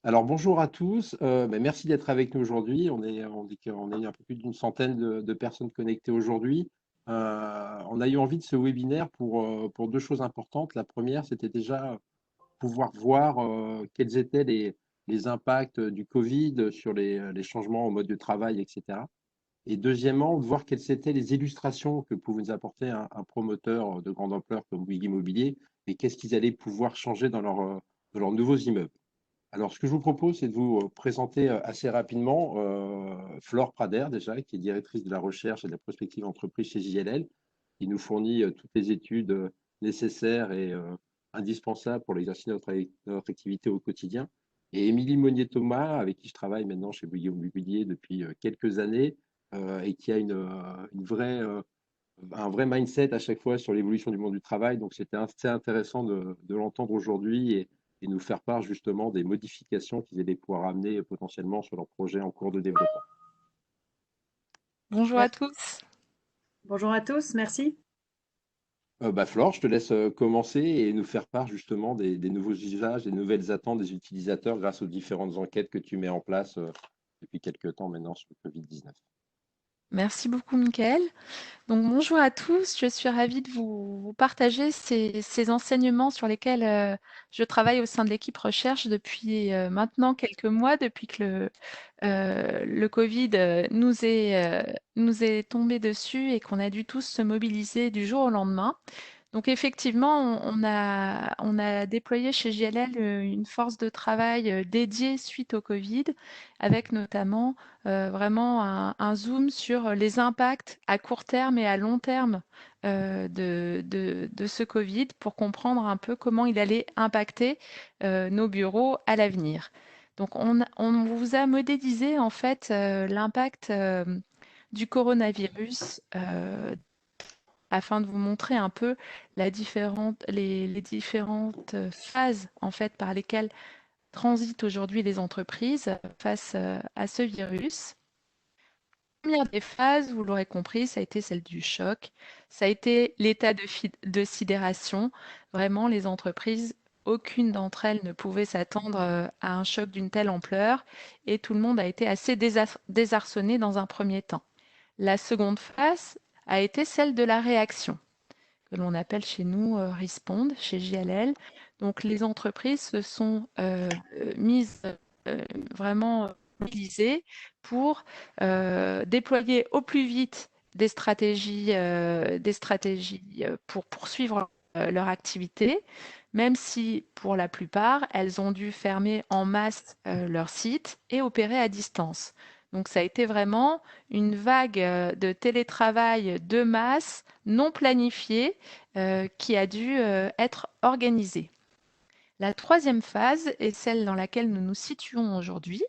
Alors bonjour à tous, merci d'être avec nous aujourd'hui. On est un peu plus d'une centaine de personnes connectées aujourd'hui. On a eu envie de ce webinaire pour deux choses importantes. La première, c'était déjà pouvoir voir quels étaient les impacts du Covid sur les changements au mode de travail, etc. Et deuxièmement, de voir quelles étaient les illustrations que pouvait nous apporter un promoteur de grande ampleur comme Bouygues Immobilier et qu'est-ce qu'ils allaient pouvoir changer dans leurs nouveaux immeubles. Alors, ce que je vous propose, c'est de vous présenter assez rapidement Flore Prader, déjà, qui est directrice de la recherche et de la prospective entreprise chez JLL, qui nous fournit toutes les études nécessaires et indispensables pour l'exercice de notre activité au quotidien. Et Émilie Monnier-Thomas, avec qui je travaille maintenant chez Bouygues Immobilier depuis quelques années, et qui a un vrai mindset à chaque fois sur l'évolution du monde du travail. Donc, c'était assez intéressant de l'entendre aujourd'hui et nous faire part justement des modifications qu'ils allaient pouvoir amener potentiellement sur leur projet en cours de développement. Bonjour à Merci. tous. Bonjour à tous, merci. Flore, je te laisse commencer et nous faire part justement des nouveaux usages, des nouvelles attentes des utilisateurs grâce aux différentes enquêtes que tu mets en place depuis quelques temps maintenant sur le Covid-19. Merci beaucoup, Michael. Donc, bonjour à tous. Je suis ravie de vous partager ces enseignements sur lesquels je travaille au sein de l'équipe recherche depuis maintenant quelques mois, depuis que le Covid nous est tombé dessus et qu'on a dû tous se mobiliser du jour au lendemain. Donc effectivement, on a déployé chez JLL une force de travail dédiée suite au Covid, avec notamment vraiment un zoom sur les impacts à court terme et à long terme de ce Covid pour comprendre un peu comment il allait impacter nos bureaux à l'avenir. Donc on vous a modélisé en fait l'impact du coronavirus afin de vous montrer un peu les différentes phases en fait par lesquelles transitent aujourd'hui les entreprises face à ce virus. La première des phases, vous l'aurez compris, ça a été celle du choc, ça a été l'état de sidération. Vraiment, les entreprises, aucune d'entre elles ne pouvait s'attendre à un choc d'une telle ampleur et tout le monde a été assez désarçonné dans un premier temps. La seconde phase a été celle de la réaction que l'on appelle chez nous Respond, chez JLL. Donc les entreprises se sont mises euh, vraiment mobilisées pour déployer au plus vite des stratégies pour poursuivre leur activité, même si pour la plupart, elles ont dû fermer en masse leur site et opérer à distance. Donc ça a été vraiment une vague de télétravail de masse non planifiée qui a dû être organisée. La troisième phase est celle dans laquelle nous nous situons aujourd'hui.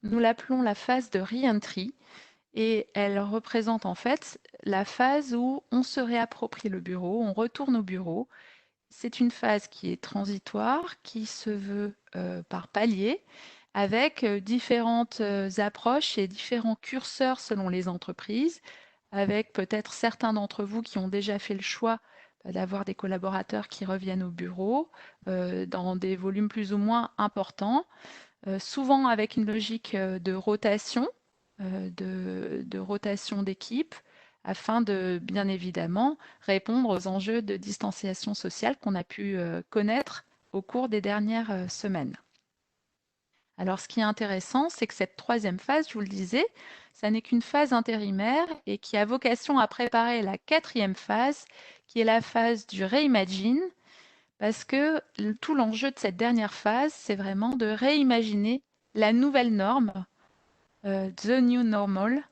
Nous l'appelons la phase de re-entry et elle représente en fait la phase où on se réapproprie le bureau, on retourne au bureau. C'est une phase qui est transitoire, qui se veut par palier, avec différentes approches et différents curseurs selon les entreprises, avec peut-être certains d'entre vous qui ont déjà fait le choix d'avoir des collaborateurs qui reviennent au bureau dans des volumes plus ou moins importants, souvent avec une logique de rotation, de rotation d'équipe, afin de, bien évidemment, répondre aux enjeux de distanciation sociale qu'on a pu connaître au cours des dernières semaines. Alors, ce qui est intéressant, c'est que cette troisième phase, je vous le disais, ça n'est qu'une phase intérimaire et qui a vocation à préparer la quatrième phase, qui est la phase du reimagine, parce que tout l'enjeu de cette dernière phase, c'est vraiment de réimaginer la nouvelle norme, the new normal,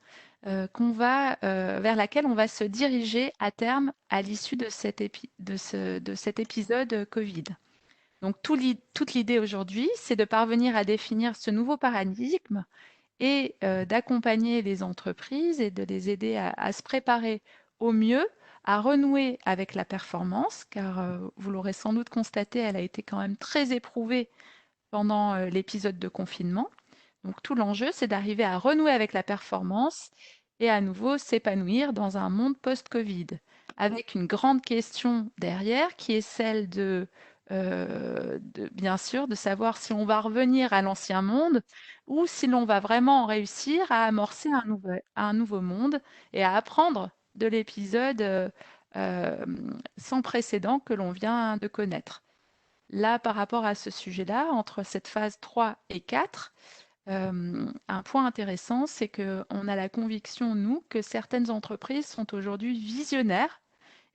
vers laquelle on va se diriger à terme à l'issue de cet épisode Covid. Donc toute l'idée aujourd'hui, c'est de parvenir à définir ce nouveau paradigme et d'accompagner les entreprises et de les aider à se préparer au mieux, à renouer avec la performance, car vous l'aurez sans doute constaté, elle a été quand même très éprouvée pendant l'épisode de confinement. Donc tout l'enjeu, c'est d'arriver à renouer avec la performance et à nouveau s'épanouir dans un monde post-Covid, avec une grande question derrière qui est celle de bien sûr, de savoir si on va revenir à l'ancien monde ou si l'on va vraiment réussir à amorcer un nouveau monde et à apprendre de l'épisode euh, sans précédent que l'on vient de connaître. Là, par rapport à ce sujet-là, entre cette phase 3 et 4, un point intéressant, c'est qu'on a la conviction, nous, que certaines entreprises sont aujourd'hui visionnaires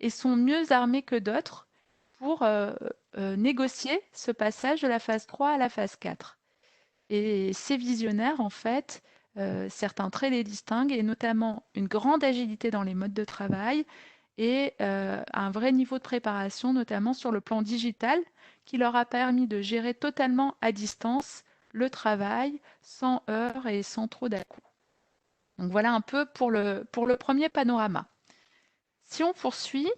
et sont mieux armées que d'autres pour négocier ce passage de la phase 3 à la phase 4. Et ces visionnaires, en fait, certains traits les distinguent, et notamment une grande agilité dans les modes de travail et un vrai niveau de préparation, notamment sur le plan digital, qui leur a permis de gérer totalement à distance le travail, sans heurts et sans trop d'à-coups. Donc voilà un peu pour le premier panorama. Si on poursuit,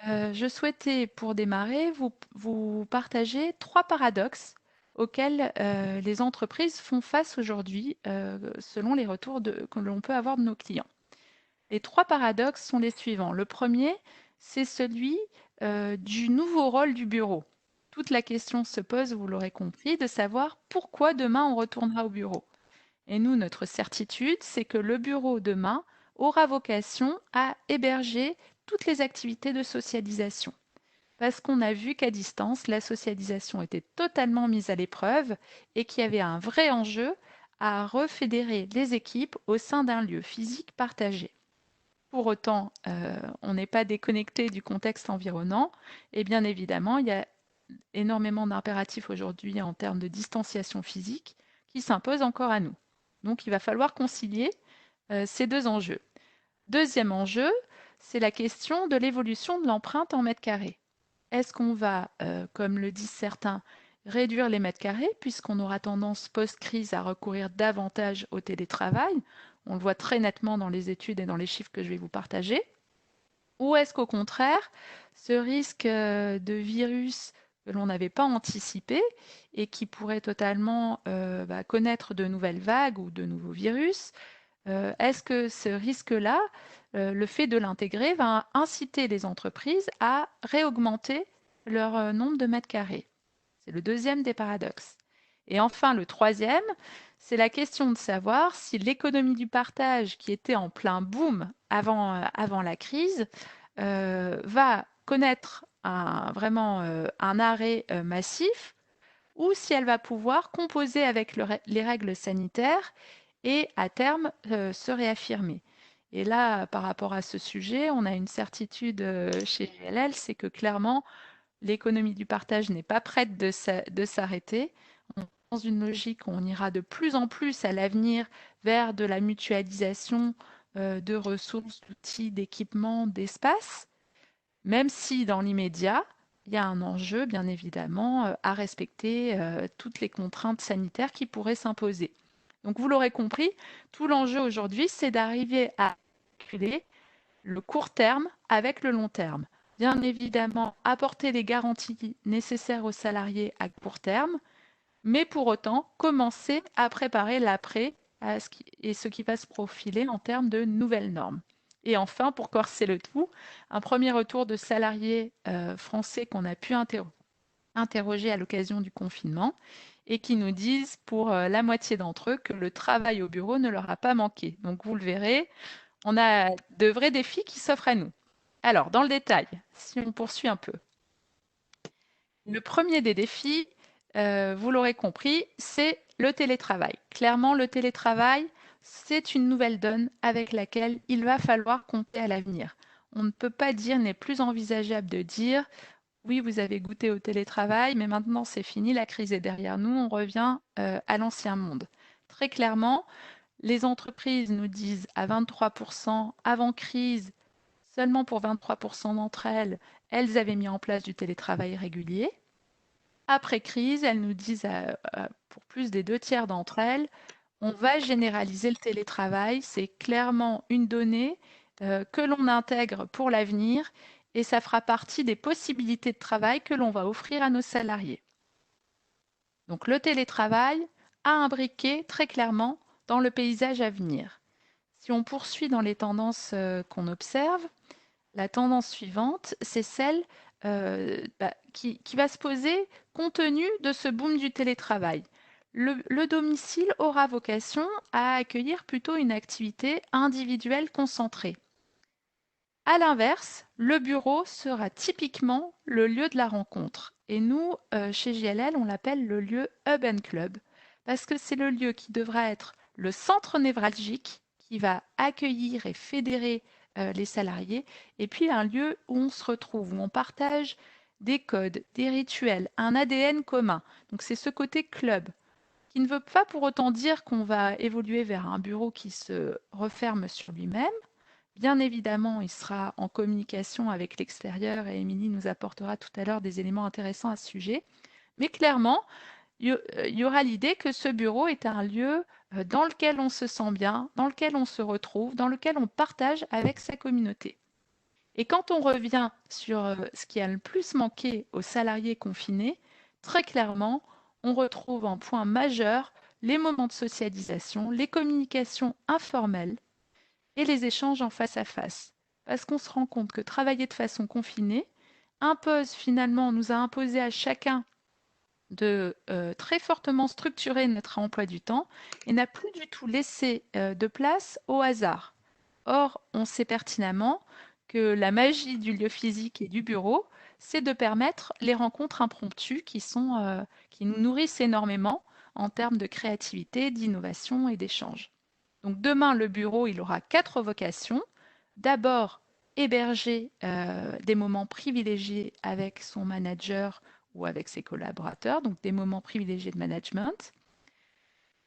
je souhaitais, pour démarrer, vous partager 3 paradoxes auxquels les entreprises font face aujourd'hui, selon les retours que l'on peut avoir de nos clients. Les 3 paradoxes sont les suivants. Le premier, c'est celui du nouveau rôle du bureau. Toute la question se pose, vous l'aurez compris, de savoir pourquoi demain on retournera au bureau. Et nous, notre certitude, c'est que le bureau demain aura vocation à héberger toutes les activités de socialisation. Parce qu'on a vu qu'à distance, la socialisation était totalement mise à l'épreuve et qu'il y avait un vrai enjeu à refédérer les équipes au sein d'un lieu physique partagé. Pour autant, on n'est pas déconnecté du contexte environnant et bien évidemment, il y a énormément d'impératifs aujourd'hui en termes de distanciation physique qui s'imposent encore à nous. Donc, il va falloir concilier ces 2 enjeux. Deuxième enjeu, c'est la question de l'évolution de l'empreinte en mètres carrés. Est-ce qu'on va, comme le disent certains, réduire les mètres carrés puisqu'on aura tendance post-crise à recourir davantage au télétravail? On le voit très nettement dans les études et dans les chiffres que je vais vous partager. Ou est-ce qu'au contraire, ce risque de virus que l'on n'avait pas anticipé et qui pourrait totalement connaître de nouvelles vagues ou de nouveaux virus, est-ce que ce risque-là, le fait de l'intégrer, va inciter les entreprises à réaugmenter leur nombre de mètres carrés? C'est le deuxième des paradoxes. Et enfin, le troisième, c'est la question de savoir si l'économie du partage, qui était en plein boom avant la crise, va connaître vraiment un arrêt massif ou si elle va pouvoir composer avec les règles sanitaires et à terme se réaffirmer. Et là, par rapport à ce sujet, on a une certitude chez GLL, c'est que clairement, l'économie du partage n'est pas prête de s'arrêter. On est dans une logique où on ira de plus en plus à l'avenir vers de la mutualisation de ressources, d'outils, d'équipements, d'espace, même si dans l'immédiat, il y a un enjeu, bien évidemment, à respecter toutes les contraintes sanitaires qui pourraient s'imposer. Donc, vous l'aurez compris, tout l'enjeu aujourd'hui, c'est d'arriver à calculer le court terme avec le long terme. Bien évidemment, apporter les garanties nécessaires aux salariés à court terme, mais pour autant, commencer à préparer l'après et ce qui va se profiler en termes de nouvelles normes. Et enfin, pour corser le tout, un premier retour de salariés français qu'on a pu interroger à l'occasion du confinement et qui nous disent pour la moitié d'entre eux que le travail au bureau ne leur a pas manqué. Donc vous le verrez, on a de vrais défis qui s'offrent à nous. Alors, dans le détail, si on poursuit un peu. Le premier des défis, vous l'aurez compris, c'est le télétravail. Clairement, le télétravail, c'est une nouvelle donne avec laquelle il va falloir compter à l'avenir. On ne peut pas dire, n'est plus envisageable de dire, oui, vous avez goûté au télétravail, mais maintenant c'est fini, la crise est derrière nous, on revient à l'ancien monde. Très clairement, les entreprises nous disent à 23% avant crise, seulement pour 23% d'entre elles, elles avaient mis en place du télétravail régulier. Après crise, elles nous disent pour plus des 2 tiers d'entre elles, on va généraliser le télétravail. C'est clairement une donnée que l'on intègre pour l'avenir et ça fera partie des possibilités de travail que l'on va offrir à nos salariés. Donc le télétravail a imbriqué très clairement dans le paysage à venir. Si on poursuit dans les tendances qu'on observe, la tendance suivante, c'est celle qui va se poser compte tenu de ce boom du télétravail. Le domicile aura vocation à accueillir plutôt une activité individuelle concentrée. À l'inverse, le bureau sera typiquement le lieu de la rencontre. Et nous, chez JLL, on l'appelle le lieu Hub and Club, parce que c'est le lieu qui devra être le centre névralgique, qui va accueillir et fédérer les salariés, et puis un lieu où on se retrouve, où on partage des codes, des rituels, un ADN commun. Donc c'est ce côté club, qui ne veut pas pour autant dire qu'on va évoluer vers un bureau qui se referme sur lui-même. Bien évidemment, il sera en communication avec l'extérieur et Émilie nous apportera tout à l'heure des éléments intéressants à ce sujet. Mais clairement, il y aura l'idée que ce bureau est un lieu dans lequel on se sent bien, dans lequel on se retrouve, dans lequel on partage avec sa communauté. Et quand on revient sur ce qui a le plus manqué aux salariés confinés, très clairement, on retrouve en point majeur les moments de socialisation, les communications informelles et les échanges en face à face. Parce qu'on se rend compte que travailler de façon confinée nous a imposé à chacun de très fortement structurer notre emploi du temps et n'a plus du tout laissé de place au hasard. Or, on sait pertinemment que la magie du lieu physique et du bureau, c'est de permettre les rencontres impromptues qui nous nourrissent énormément en termes de créativité, d'innovation et d'échange. Donc demain, le bureau, il aura 4 vocations. D'abord, héberger des moments privilégiés avec son manager ou avec ses collaborateurs, donc des moments privilégiés de management.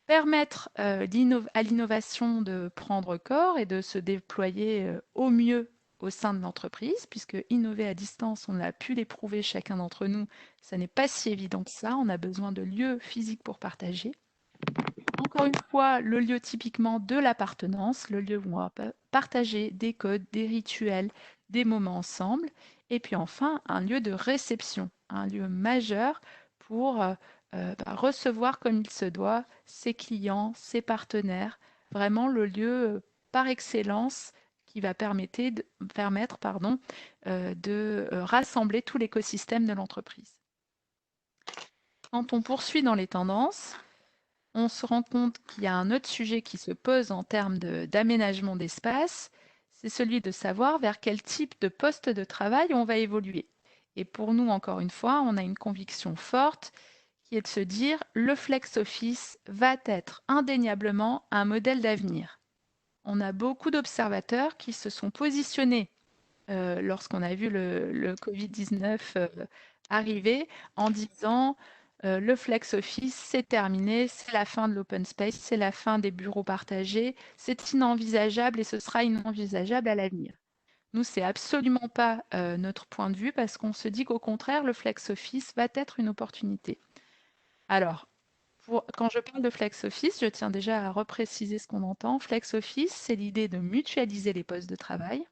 Permettre à l'innovation de prendre corps et de se déployer au mieux au sein de l'entreprise, puisque innover à distance, on a pu l'éprouver chacun d'entre nous, ça n'est pas si évident que ça, on a besoin de lieux physiques pour partager. Encore une fois, le lieu typiquement de l'appartenance, le lieu où on va partager des codes, des rituels, des moments ensemble. Et puis enfin, un lieu de réception, un lieu majeur pour recevoir comme il se doit ses clients, ses partenaires. Vraiment le lieu par excellence qui va permettre de rassembler tout l'écosystème de l'entreprise. Quand on poursuit dans les tendances, on se rend compte qu'il y a un autre sujet qui se pose en termes d'aménagement d'espace, c'est celui de savoir vers quel type de poste de travail on va évoluer. Et pour nous, encore une fois, on a une conviction forte qui est de se dire le flex office va être indéniablement un modèle d'avenir. On a beaucoup d'observateurs qui se sont positionnés lorsqu'on a vu le Covid-19 arriver en disant le flex office, c'est terminé, c'est la fin de l'open space, c'est la fin des bureaux partagés, c'est inenvisageable et ce sera inenvisageable à l'avenir. Nous, c'est absolument pas notre point de vue parce qu'on se dit qu'au contraire, le flex office va être une opportunité. Alors, quand je parle de flex office, je tiens déjà à repréciser ce qu'on entend. Flex office, c'est l'idée de mutualiser les postes de travail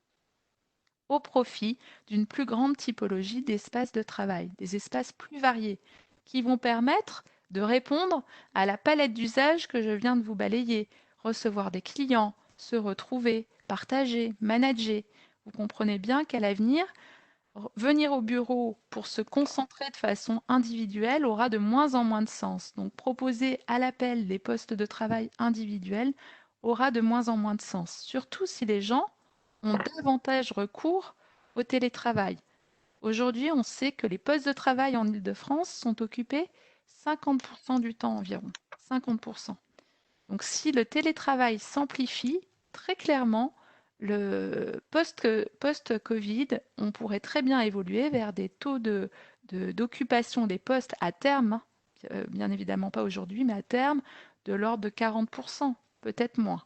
au profit d'une plus grande typologie d'espaces de travail, des espaces plus variés, qui vont permettre de répondre à la palette d'usages que je viens de vous balayer, recevoir des clients, se retrouver, partager, manager. Vous comprenez bien qu'à l'avenir, venir au bureau pour se concentrer de façon individuelle aura de moins en moins de sens. Donc proposer à l'appel des postes de travail individuels aura de moins en moins de sens, surtout si les gens ont davantage recours au télétravail. Aujourd'hui, on sait que les postes de travail en Île-de-France sont occupés 50% du temps environ. 50%. Donc si le télétravail s'amplifie, très clairement, le post-Covid, on pourrait très bien évoluer vers des taux d'occupation des postes à terme, bien évidemment pas aujourd'hui, mais à terme, de l'ordre de 40%, peut-être moins.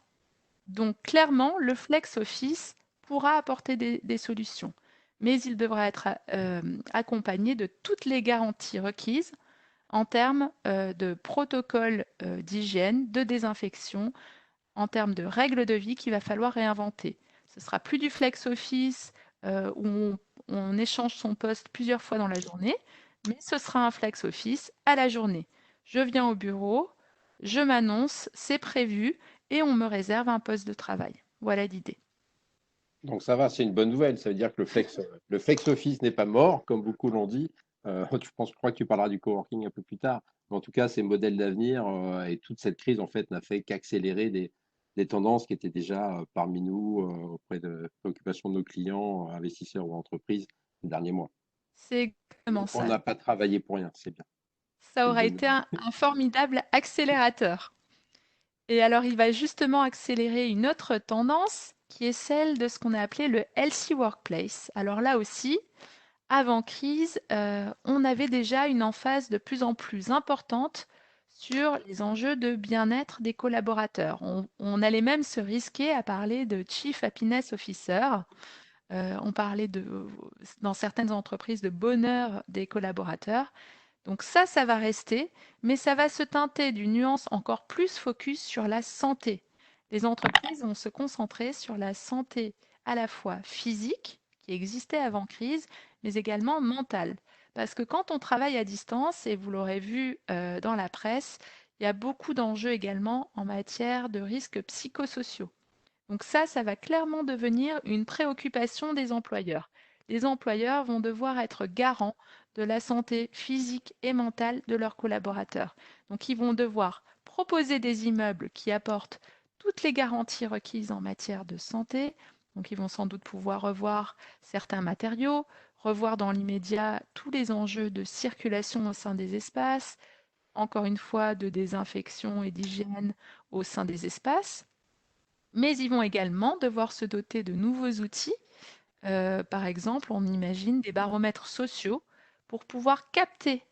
Donc clairement, le flex office pourra apporter des solutions, mais il devra être accompagné de toutes les garanties requises en termes de protocoles d'hygiène, de désinfection, en termes de règles de vie qu'il va falloir réinventer. Ce ne sera plus du flex office où on échange son poste plusieurs fois dans la journée, mais ce sera un flex office à la journée. Je viens au bureau, je m'annonce, c'est prévu, et on me réserve un poste de travail. Voilà l'idée. Donc ça va, c'est une bonne nouvelle. Ça veut dire que le flex office n'est pas mort, comme beaucoup l'ont dit. Je crois que tu parleras du coworking un peu plus tard. Mais en tout cas, ces modèles d'avenir et toute cette crise, en fait, n'a fait qu'accélérer des tendances qui étaient déjà parmi nous, auprès de préoccupations de nos clients, investisseurs ou entreprises, ces derniers mois. C'est exactement Donc, on ça. n'a pas travaillé pour rien, c'est bien, Ça c'est une aurait bonne été nouvelle. un formidable accélérateur. Et alors, il va justement accélérer une autre tendance qui est celle de ce qu'on a appelé le healthy workplace. Alors là aussi, avant crise, on avait déjà une emphase de plus en plus importante sur les enjeux de bien-être des collaborateurs. On allait même se risquer à parler de Chief Happiness Officer. On parlait dans certaines entreprises de bonheur des collaborateurs. Donc ça va rester, mais ça va se teinter d'une nuance encore plus focus sur la santé. Les entreprises vont se concentrer sur la santé à la fois physique, qui existait avant crise, mais également mentale. Parce que quand on travaille à distance, et vous l'aurez vu dans la presse, il y a beaucoup d'enjeux également en matière de risques psychosociaux. Donc ça va clairement devenir une préoccupation des employeurs. Les employeurs vont devoir être garants de la santé physique et mentale de leurs collaborateurs. Donc ils vont devoir proposer des immeubles qui apportent toutes les garanties requises en matière de santé. Donc ils vont sans doute pouvoir revoir certains matériaux, revoir dans l'immédiat tous les enjeux de circulation au sein des espaces, encore une fois de désinfection et d'hygiène au sein des espaces. Mais ils vont également devoir se doter de nouveaux outils. Par exemple, on imagine des baromètres sociaux pour pouvoir capter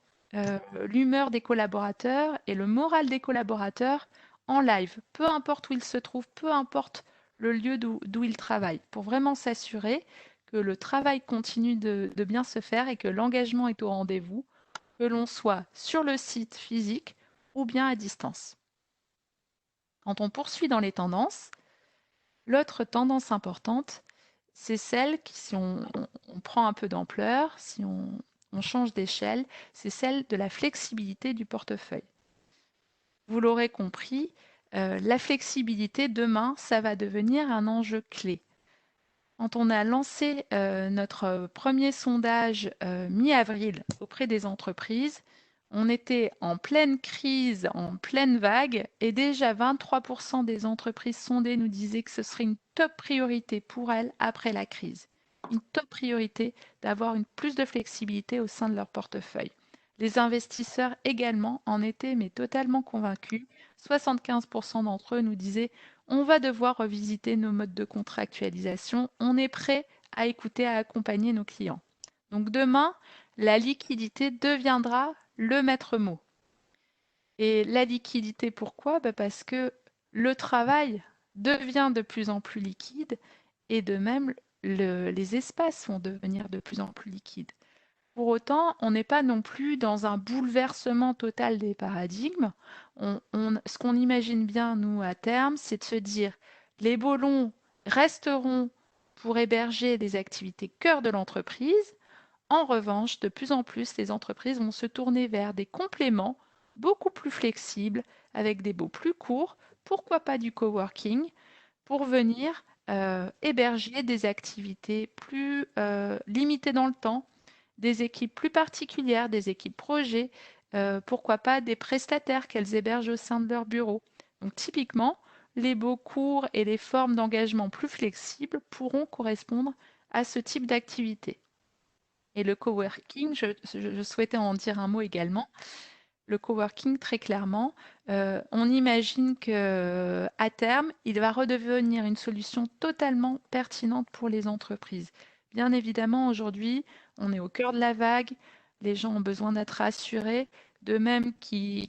l'humeur des collaborateurs et le moral des collaborateurs en live, peu importe où ils se trouvent, peu importe le lieu d'où ils travaillent, pour vraiment s'assurer que le travail continue de bien se faire et que l'engagement est au rendez-vous, que l'on soit sur le site physique ou bien à distance. Quand on poursuit dans les tendances, l'autre tendance importante, c'est celle qui, si on prend un peu d'ampleur, si on change d'échelle, c'est celle de la flexibilité du portefeuille. Vous l'aurez compris, la flexibilité, demain, ça va devenir un enjeu clé. Quand on a lancé notre premier sondage mi-avril auprès des entreprises, on était en pleine crise, en pleine vague, et déjà 23% des entreprises sondées nous disaient que ce serait une top priorité pour elles après la crise. Une top priorité d'avoir plus de flexibilité au sein de leur portefeuille. Les investisseurs également en étaient mais totalement convaincus. 75% d'entre eux nous disaient on va devoir revisiter nos modes de contractualisation. On est prêt à écouter, à accompagner nos clients. Donc demain, la liquidité deviendra le maître mot. Et la liquidité, pourquoi? Parce que le travail devient de plus en plus liquide et de même, les espaces vont devenir de plus en plus liquides. Pour autant, on n'est pas non plus dans un bouleversement total des paradigmes. Ce qu'on imagine bien, nous, à terme, c'est de se dire les bolons resteront pour héberger des activités cœur de l'entreprise. En revanche, de plus en plus, les entreprises vont se tourner vers des compléments beaucoup plus flexibles, avec des baux plus courts, pourquoi pas du coworking, pour venir héberger des activités plus limitées dans le temps, des équipes plus particulières, des équipes projets, pourquoi pas des prestataires qu'elles hébergent au sein de leur bureau. Donc typiquement, les baux courts et les formes d'engagement plus flexibles pourront correspondre à ce type d'activité. Et le coworking, je souhaitais en dire un mot également. Le coworking, très clairement, on imagine que à terme, il va redevenir une solution totalement pertinente pour les entreprises. Bien évidemment, aujourd'hui, on est au cœur de la vague, les gens ont besoin d'être rassurés, de même qu'ils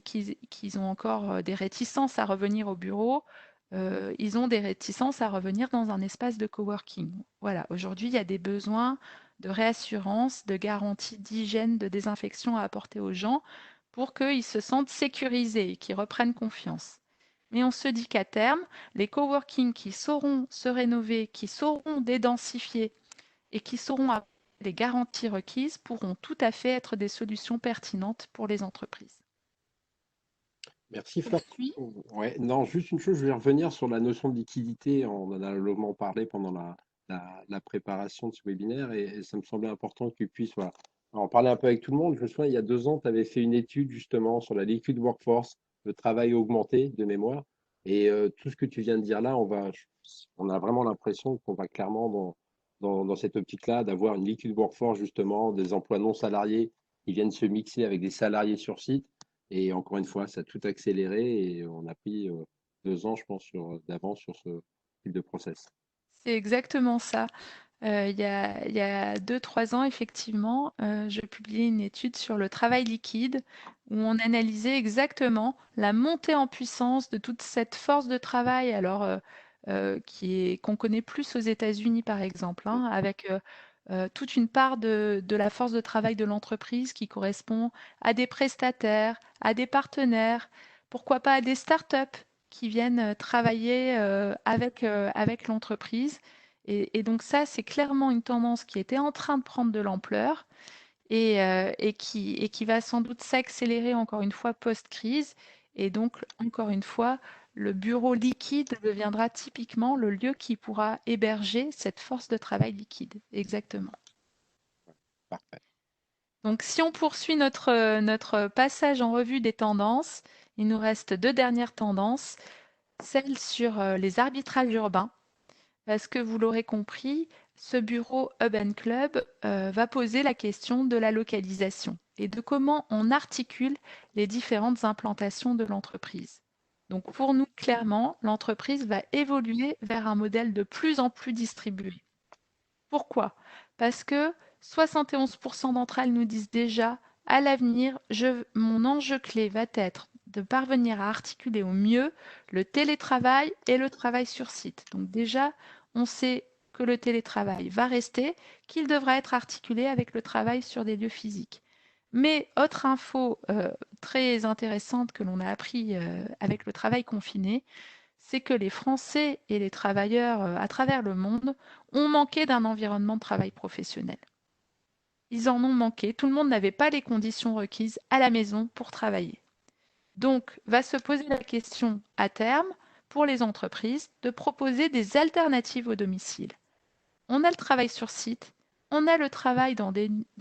ont encore des réticences à revenir au bureau, ils ont des réticences à revenir dans un espace de coworking. Voilà, aujourd'hui, il y a des besoins de réassurance, de garantie d'hygiène, de désinfection à apporter aux gens pour qu'ils se sentent sécurisés et qu'ils reprennent confiance. Mais on se dit qu'à terme, les coworking qui sauront se rénover, qui sauront dédensifier et qui sauront avoir les garanties requises pourront tout à fait être des solutions pertinentes pour les entreprises. Merci Fleur. Poursuis. Ouais, non, juste une chose, je vais revenir sur la notion de liquidité. On en a longuement parlé pendant la préparation de ce webinaire et ça me semblait important que tu puisses voilà, en parler un peu avec tout le monde. Je me souviens, il y a 2 ans, tu avais fait une étude justement sur la liquid workforce, le travail augmenté de mémoire. Et tout ce que tu viens de dire là, on a vraiment l'impression qu'on va clairement dans cette optique-là d'avoir une liquid workforce, justement, des emplois non salariés qui viennent se mixer avec des salariés sur site. Et encore une fois, ça a tout accéléré et on a pris 2 ans, je pense, d'avance sur ce type de process. C'est exactement ça. Il y a 2-3 ans, effectivement, je publiais une étude sur le travail liquide où on analysait exactement la montée en puissance de toute cette force de travail, alors qu'on connaît plus aux États-Unis, par exemple, hein, avec toute une part de la force de travail de l'entreprise qui correspond à des prestataires, à des partenaires, pourquoi pas à des startups qui viennent travailler avec l'entreprise. Et donc ça, c'est clairement une tendance qui était en train de prendre de l'ampleur et qui va sans doute s'accélérer encore une fois post-crise. Et donc, encore une fois, le bureau liquide deviendra typiquement le lieu qui pourra héberger cette force de travail liquide. Exactement. Parfait. Donc, si on poursuit notre passage en revue des tendances, il nous reste 2 dernières tendances, celle sur les arbitrages urbains. Parce que vous l'aurez compris, ce bureau Hub and Club va poser la question de la localisation et de comment on articule les différentes implantations de l'entreprise. Donc pour nous, clairement, l'entreprise va évoluer vers un modèle de plus en plus distribué. Pourquoi? Parce que 71% d'entre elles nous disent déjà, à l'avenir, mon enjeu clé va être de parvenir à articuler au mieux le télétravail et le travail sur site. Donc déjà, on sait que le télétravail va rester, qu'il devra être articulé avec le travail sur des lieux physiques. Mais autre info très intéressante que l'on a appris avec le travail confiné, c'est que les Français et les travailleurs à travers le monde ont manqué d'un environnement de travail professionnel. Ils en ont manqué. Tout le monde n'avait pas les conditions requises à la maison pour travailler. Donc, va se poser la question à terme pour les entreprises de proposer des alternatives au domicile. On a le travail sur site, on a le travail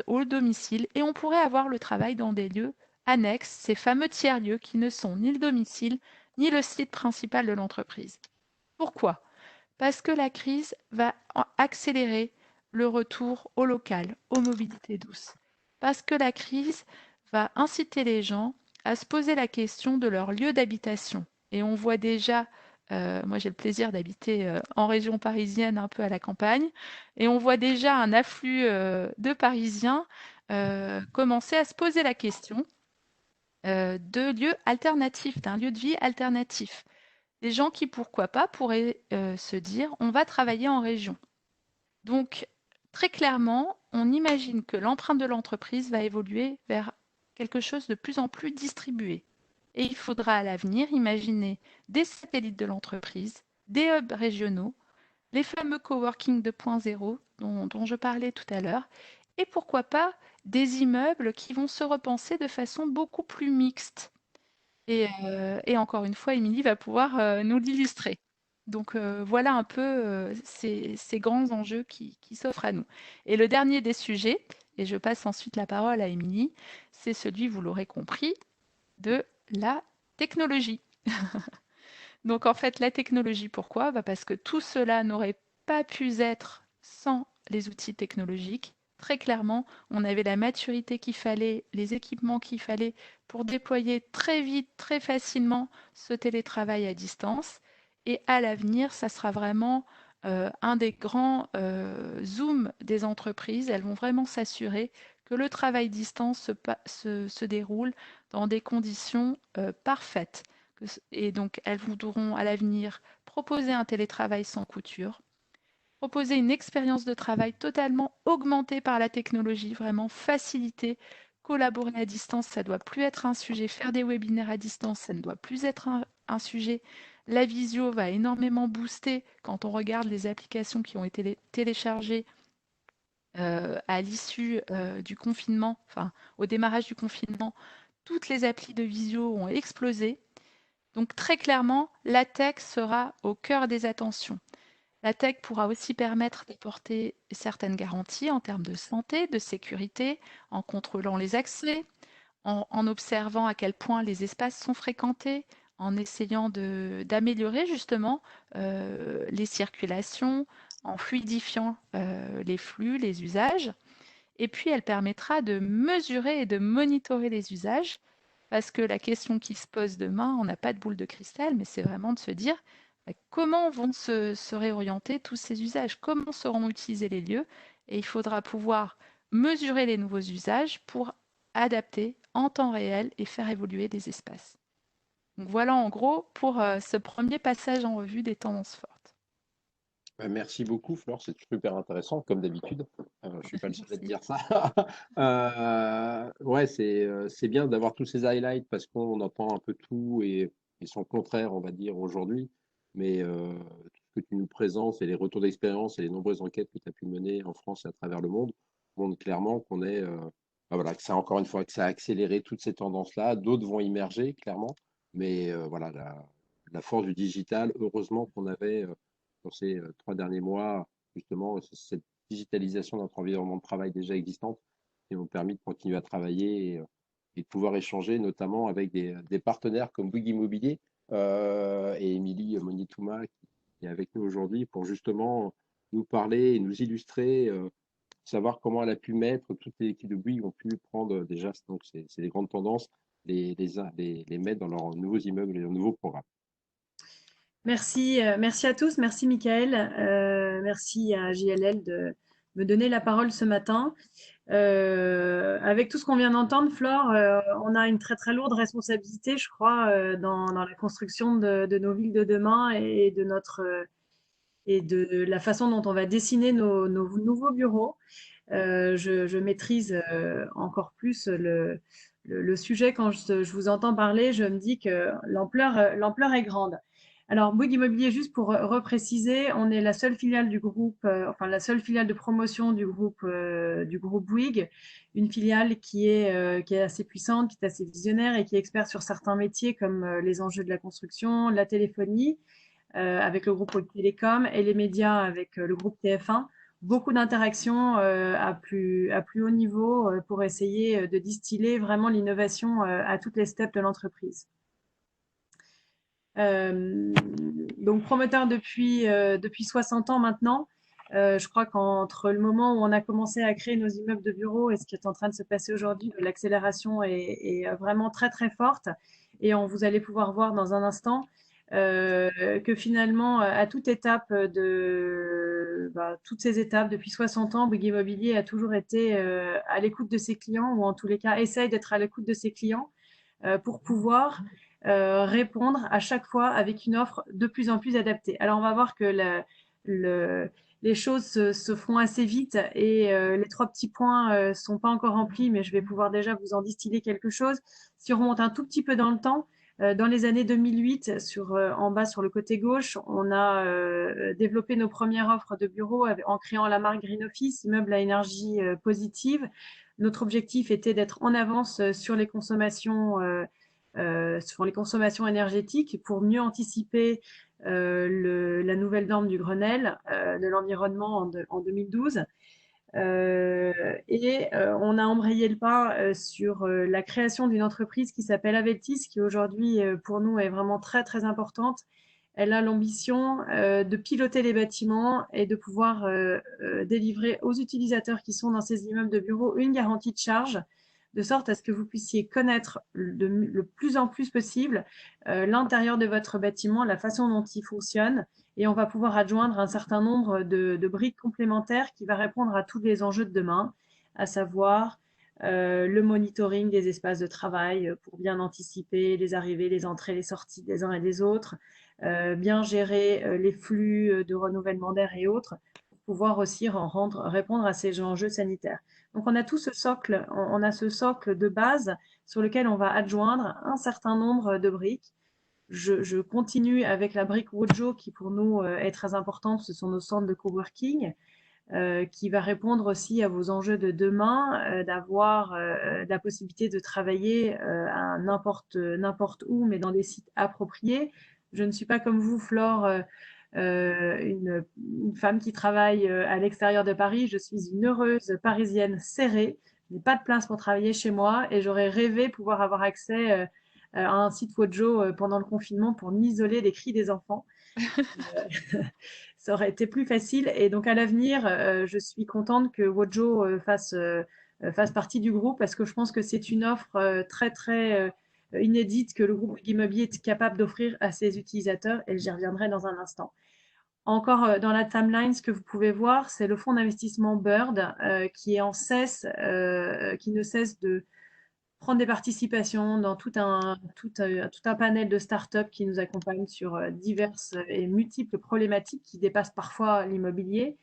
au domicile et on pourrait avoir le travail dans des lieux annexes, ces fameux tiers-lieux qui ne sont ni le domicile ni le site principal de l'entreprise. Pourquoi? Parce que la crise va accélérer le retour au local, aux mobilités douces. Parce que la crise va inciter les gens à se poser la question de leur lieu d'habitation. Et on voit déjà, moi j'ai le plaisir d'habiter en région parisienne, un peu à la campagne, et on voit déjà un afflux de Parisiens commencer à se poser la question de lieux alternatifs, d'un lieu de vie alternatif. Des gens qui, pourquoi pas, pourraient se dire, on va travailler en région. Donc, très clairement, on imagine que l'empreinte de l'entreprise va évoluer vers quelque chose de plus en plus distribué. Et il faudra à l'avenir imaginer des satellites de l'entreprise, des hubs régionaux, les fameux coworking 2.0 dont je parlais tout à l'heure, et pourquoi pas des immeubles qui vont se repenser de façon beaucoup plus mixte. Et encore une fois, Émilie va pouvoir nous l'illustrer. Donc voilà un peu ces grands enjeux qui s'offrent à nous. Et le dernier des sujets, et je passe ensuite la parole à Émilie, c'est celui, vous l'aurez compris, de la technologie. Donc en fait, la technologie, pourquoi? Parce que tout cela n'aurait pas pu être sans les outils technologiques. Très clairement, on avait la maturité qu'il fallait, les équipements qu'il fallait pour déployer très vite, très facilement ce télétravail à distance. Et à l'avenir, ça sera vraiment un des grands zooms des entreprises. Elles vont vraiment s'assurer que le travail distance se déroule dans des conditions parfaites. Et donc, elles voudront à l'avenir proposer un télétravail sans couture, proposer une expérience de travail totalement augmentée par la technologie, vraiment facilitée. Collaborer à distance, ça ne doit plus être un sujet. Faire des webinaires à distance, ça ne doit plus être un sujet. La visio va énormément booster quand on regarde les applications qui ont été téléchargées à l'issue du confinement, enfin au démarrage du confinement. Toutes les applis de visio ont explosé. Donc très clairement, la tech sera au cœur des attentions. La tech pourra aussi permettre d'apporter certaines garanties en termes de santé, de sécurité, en contrôlant les accès, en observant à quel point les espaces sont fréquentés, en essayant d'améliorer justement les circulations, en fluidifiant les flux, les usages. Et puis, elle permettra de mesurer et de monitorer les usages, parce que la question qui se pose demain, on n'a pas de boule de cristal, mais c'est vraiment de se dire comment vont se réorienter tous ces usages, comment seront utilisés les lieux, et il faudra pouvoir mesurer les nouveaux usages pour adapter en temps réel et faire évoluer les espaces. Donc voilà en gros pour ce premier passage en revue des tendances fortes. Merci beaucoup, Flore, c'est super intéressant, comme d'habitude. Je ne suis pas le seul à te Merci. dire ça. Ouais, c'est bien d'avoir tous ces highlights parce qu'on entend un peu tout et son contraire, on va dire, aujourd'hui. Mais tout ce que tu nous présentes et les retours d'expérience et les nombreuses enquêtes que tu as pu mener en France et à travers le monde montrent clairement qu'on est, voilà, que ça, encore une fois, que ça a accéléré toutes ces tendances-là. D'autres vont immerger, clairement. Mais voilà, la force du digital, heureusement qu'on avait. Sur ces 3 derniers mois, justement, cette digitalisation de notre environnement de travail déjà existante qui nous permis de continuer à travailler et de pouvoir échanger, notamment avec des partenaires comme Bouygues Immobilier et Émilie Monitouma qui est avec nous aujourd'hui pour justement nous parler et nous illustrer, savoir comment elle a pu mettre, toutes les équipes de Bouygues ont pu prendre déjà, donc c'est les grandes tendances, les mettre dans leurs nouveaux immeubles et leurs nouveaux programmes. Merci, merci à tous, merci Michael, merci à JLL de me donner la parole ce matin. Avec tout ce qu'on vient d'entendre, Flore, on a une très très lourde responsabilité, je crois, dans la construction de nos villes de demain et de et de la façon dont on va dessiner nos nouveaux bureaux. Je maîtrise encore plus le sujet quand je vous entends parler. Je me dis que l'ampleur est grande. Alors, Bouygues Immobilier, juste pour repréciser, on est la seule filiale du groupe, enfin la seule filiale de promotion du groupe Bouygues, une filiale qui est assez puissante, qui est assez visionnaire et qui est experte sur certains métiers comme les enjeux de la construction, la téléphonie, avec le groupe Bouygues Télécom et les médias avec le groupe TF1. Beaucoup d'interactions à plus haut niveau pour essayer de distiller vraiment l'innovation à toutes les steps de l'entreprise. Donc promoteur depuis 60 ans maintenant. Je crois qu'entre le moment où on a commencé à créer nos immeubles de bureaux et ce qui est en train de se passer aujourd'hui, l'accélération est vraiment très très forte. Et vous allez pouvoir voir dans un instant que finalement, à toute étape toutes ces étapes, depuis 60 ans, Bouygues Immobilier a toujours été à l'écoute de ses clients, ou en tous les cas essaye d'être à l'écoute de ses clients pour pouvoir répondre à chaque fois avec une offre de plus en plus adaptée. Alors on va voir que les choses se font assez vite et les 3 petits points sont pas encore remplis, mais je vais pouvoir déjà vous en distiller quelque chose. Si on remonte un tout petit peu dans le temps, dans les années 2008, en bas sur le côté gauche, on a développé nos premières offres de bureaux en créant la marque Green Office, immeuble à énergie positive. Notre objectif était d'être en avance sur les consommations énergétiques pour mieux anticiper la nouvelle norme du Grenelle de l'environnement en 2012. On a embrayé le pas sur la création d'une entreprise qui s'appelle Aveltis, qui aujourd'hui pour nous est vraiment très très importante. Elle a l'ambition de piloter les bâtiments et de pouvoir délivrer aux utilisateurs qui sont dans ces immeubles de bureaux une garantie de charge, de sorte à ce que vous puissiez connaître le plus en plus possible l'intérieur de votre bâtiment, la façon dont il fonctionne, et on va pouvoir adjoindre un certain nombre de briques complémentaires qui va répondre à tous les enjeux de demain, à savoir le monitoring des espaces de travail pour bien anticiper les arrivées, les entrées, les sorties des uns et des autres, bien gérer les flux de renouvellement d'air et autres, pour pouvoir aussi répondre à ces enjeux sanitaires. Donc on a tout ce socle, on a ce socle de base sur lequel on va adjoindre un certain nombre de briques. Je continue avec la brique Wojo qui pour nous est très importante, ce sont nos centres de coworking. Qui va répondre aussi à vos enjeux de demain, d'avoir la possibilité de travailler à n'importe où, mais dans des sites appropriés. Je ne suis pas comme vous, Flore, une femme qui travaille à l'extérieur de Paris. Je suis une heureuse parisienne serrée. Je n'ai pas de place pour travailler chez moi et j'aurais rêvé pouvoir avoir accès à un site Wojo pendant le confinement pour m'isoler des cris des enfants. Ça aurait été plus facile. Et donc à l'avenir, je suis contente que Wojo fasse partie du groupe parce que je pense que c'est une offre très très inédite que le groupe Immobilier est capable d'offrir à ses utilisateurs et j'y reviendrai dans un instant. Encore dans la timeline, ce que vous pouvez voir, c'est le fonds d'investissement Bird qui est en cesse, qui ne cesse de prendre des participations dans tout un panel de startups qui nous accompagnent sur diverses et multiples problématiques qui dépassent parfois l'immobilier,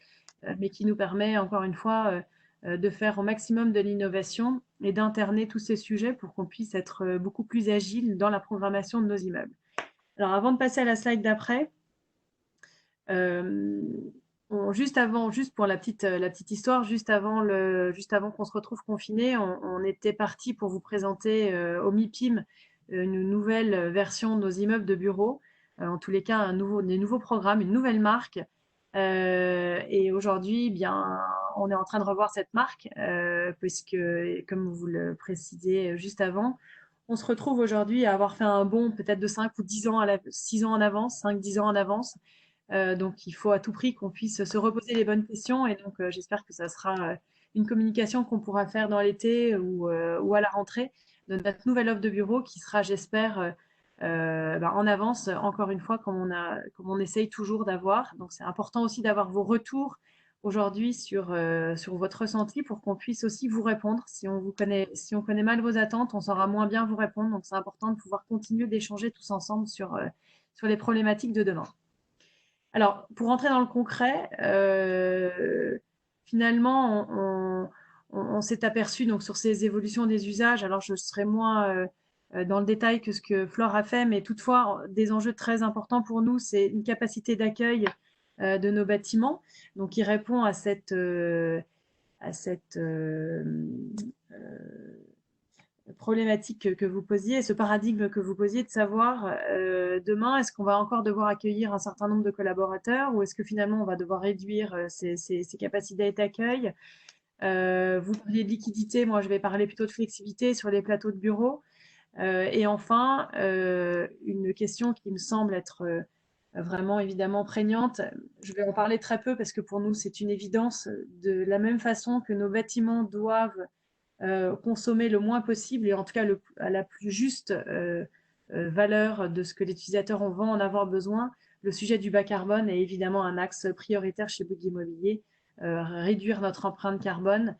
mais qui nous permet encore une fois de faire au maximum de l'innovation et d'interner tous ces sujets pour qu'on puisse être beaucoup plus agile dans la programmation de nos immeubles. Alors avant de passer à la slide d'après, juste pour la petite histoire, juste avant qu'on se retrouve confinés, on était parti pour vous présenter au MIPIM une nouvelle version de nos immeubles de bureaux, en tous les cas des nouveaux programmes, une nouvelle marque. Et aujourd'hui, bien, on est en train de revoir cette marque, puisque, comme vous le précisez juste avant, on se retrouve aujourd'hui à avoir fait un bond peut-être de 5 ou 10 ans 6 ans en avance, 5-10 ans en avance. Donc, il faut à tout prix qu'on puisse se reposer les bonnes questions. Et donc, j'espère que ça sera une communication qu'on pourra faire dans l'été ou à la rentrée de notre nouvelle offre de bureau qui sera, j'espère, en avance, encore une fois, comme on essaye toujours d'avoir. Donc, c'est important aussi d'avoir vos retours aujourd'hui sur votre ressenti pour qu'on puisse aussi vous répondre. Si on connaît mal vos attentes, on saura moins bien vous répondre. Donc, c'est important de pouvoir continuer d'échanger tous ensemble sur les problématiques de demain. Alors, pour rentrer dans le concret, finalement, on s'est aperçu donc sur ces évolutions des usages. Alors, je serai moins dans le détail que ce que Flore a fait, mais toutefois, des enjeux très importants pour nous, c'est une capacité d'accueil de nos bâtiments, donc qui répond à cette problématique que vous posiez, ce paradigme que vous posiez de savoir demain, est-ce qu'on va encore devoir accueillir un certain nombre de collaborateurs ou est-ce que finalement on va devoir réduire ces capacités d'accueil. Vous parliez de liquidité, moi je vais parler plutôt de flexibilité sur les plateaux de bureau. Et enfin, une question qui me semble être vraiment évidemment prégnante, je vais en parler très peu parce que pour nous c'est une évidence, de la même façon que nos bâtiments doivent consommer le moins possible et en tout cas à la plus juste valeur de ce que l'utilisateur va en avoir besoin. Le sujet du bas carbone est évidemment un axe prioritaire chez Bouygues Immobilier. Réduire notre empreinte carbone.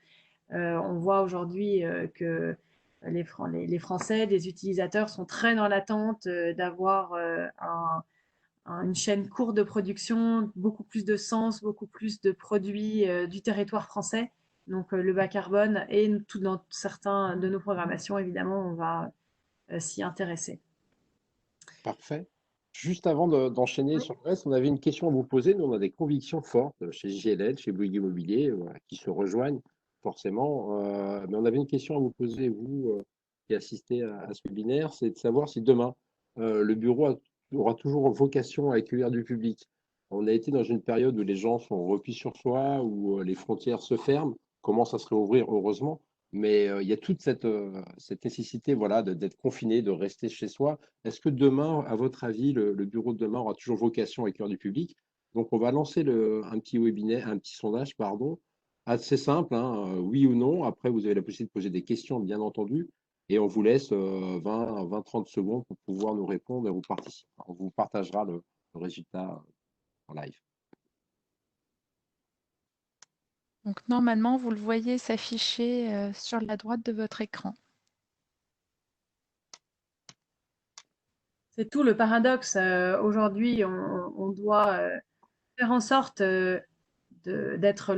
On voit aujourd'hui que les Français, les utilisateurs sont très dans l'attente d'avoir une chaîne courte de production, beaucoup plus de sens, beaucoup plus de produits du territoire français. Donc le bas carbone et tout dans certains de nos programmations, évidemment, on va s'y intéresser. Parfait. Juste avant d'enchaîner Oui. sur le reste, on avait une question à vous poser. Nous, on a des convictions fortes chez JLL, chez Bouygues Immobilier, qui se rejoignent forcément. Mais on avait une question à vous poser, vous, qui assistez à ce webinaire, c'est de savoir si demain, le bureau aura toujours vocation à accueillir du public. On a été dans une période où les gens sont replis sur soi, où les frontières se ferment, commencent à se réouvrir, heureusement. Mais il y a toute cette nécessité, voilà, d'être confiné, de rester chez soi. Est-ce que demain, à votre avis, le bureau de demain aura toujours vocation à accueillir du public? Donc, on va lancer un petit webinaire, un petit sondage, pardon, assez simple, hein, oui ou non. Après, vous avez la possibilité de poser des questions, bien entendu, et on vous laisse 20-30 secondes pour pouvoir nous répondre et vous participer. On vous partagera le résultat en live. Donc normalement, vous le voyez s'afficher sur la droite de votre écran. C'est tout le paradoxe. Aujourd'hui, on doit faire en sorte d'être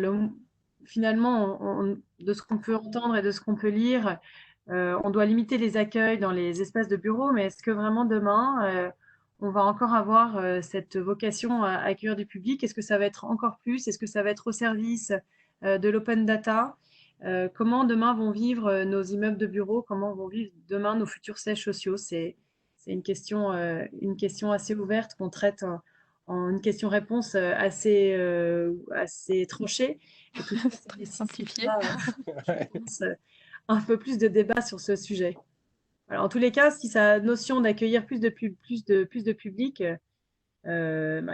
finalement, de ce qu'on peut entendre et de ce qu'on peut lire, on doit limiter les accueils dans les espaces de bureau, mais est-ce que vraiment demain, on va encore avoir cette vocation à accueillir du public? Est-ce que ça va être encore plus? Est-ce que ça va être au service de l'open data? Comment demain vont vivre nos immeubles de bureau? Comment vont vivre demain nos futurs sièges sociaux? C'est une question assez ouverte qu'on traite en une question-réponse assez tranchée. Et tout ça, ça Très simplifié. nécessitera, je pense, un peu plus de débat sur ce sujet. Voilà, en tous les cas, si sa notion d'accueillir plus de public,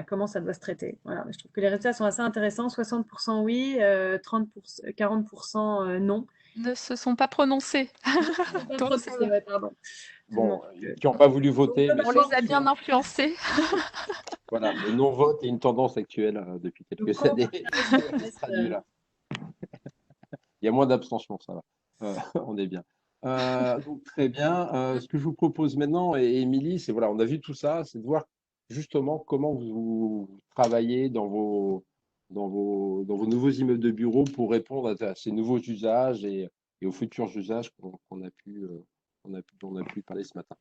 comment ça doit se traiter. Voilà, je trouve que les résultats sont assez intéressants. 60% oui, 40% non. Ne se sont pas prononcés. Pas Donc, trop ça c'est va. vrai, pardon. Bon, Euh, qui n'ont pas voulu voter, mais On c'est les a bien influencés. voilà, le non-vote est une tendance actuelle depuis donc, quelques quand années. ça Ça se reste, traduit là. Il y a moins d'abstention, ça va. On est bien. Donc très bien. Ce que je vous propose maintenant, et Émilie, c'est voilà, on a vu tout ça, c'est de voir justement comment vous travaillez dans vos nouveaux immeubles de bureaux pour répondre à ces nouveaux usages et aux futurs usages dont on a pu parler ce matin.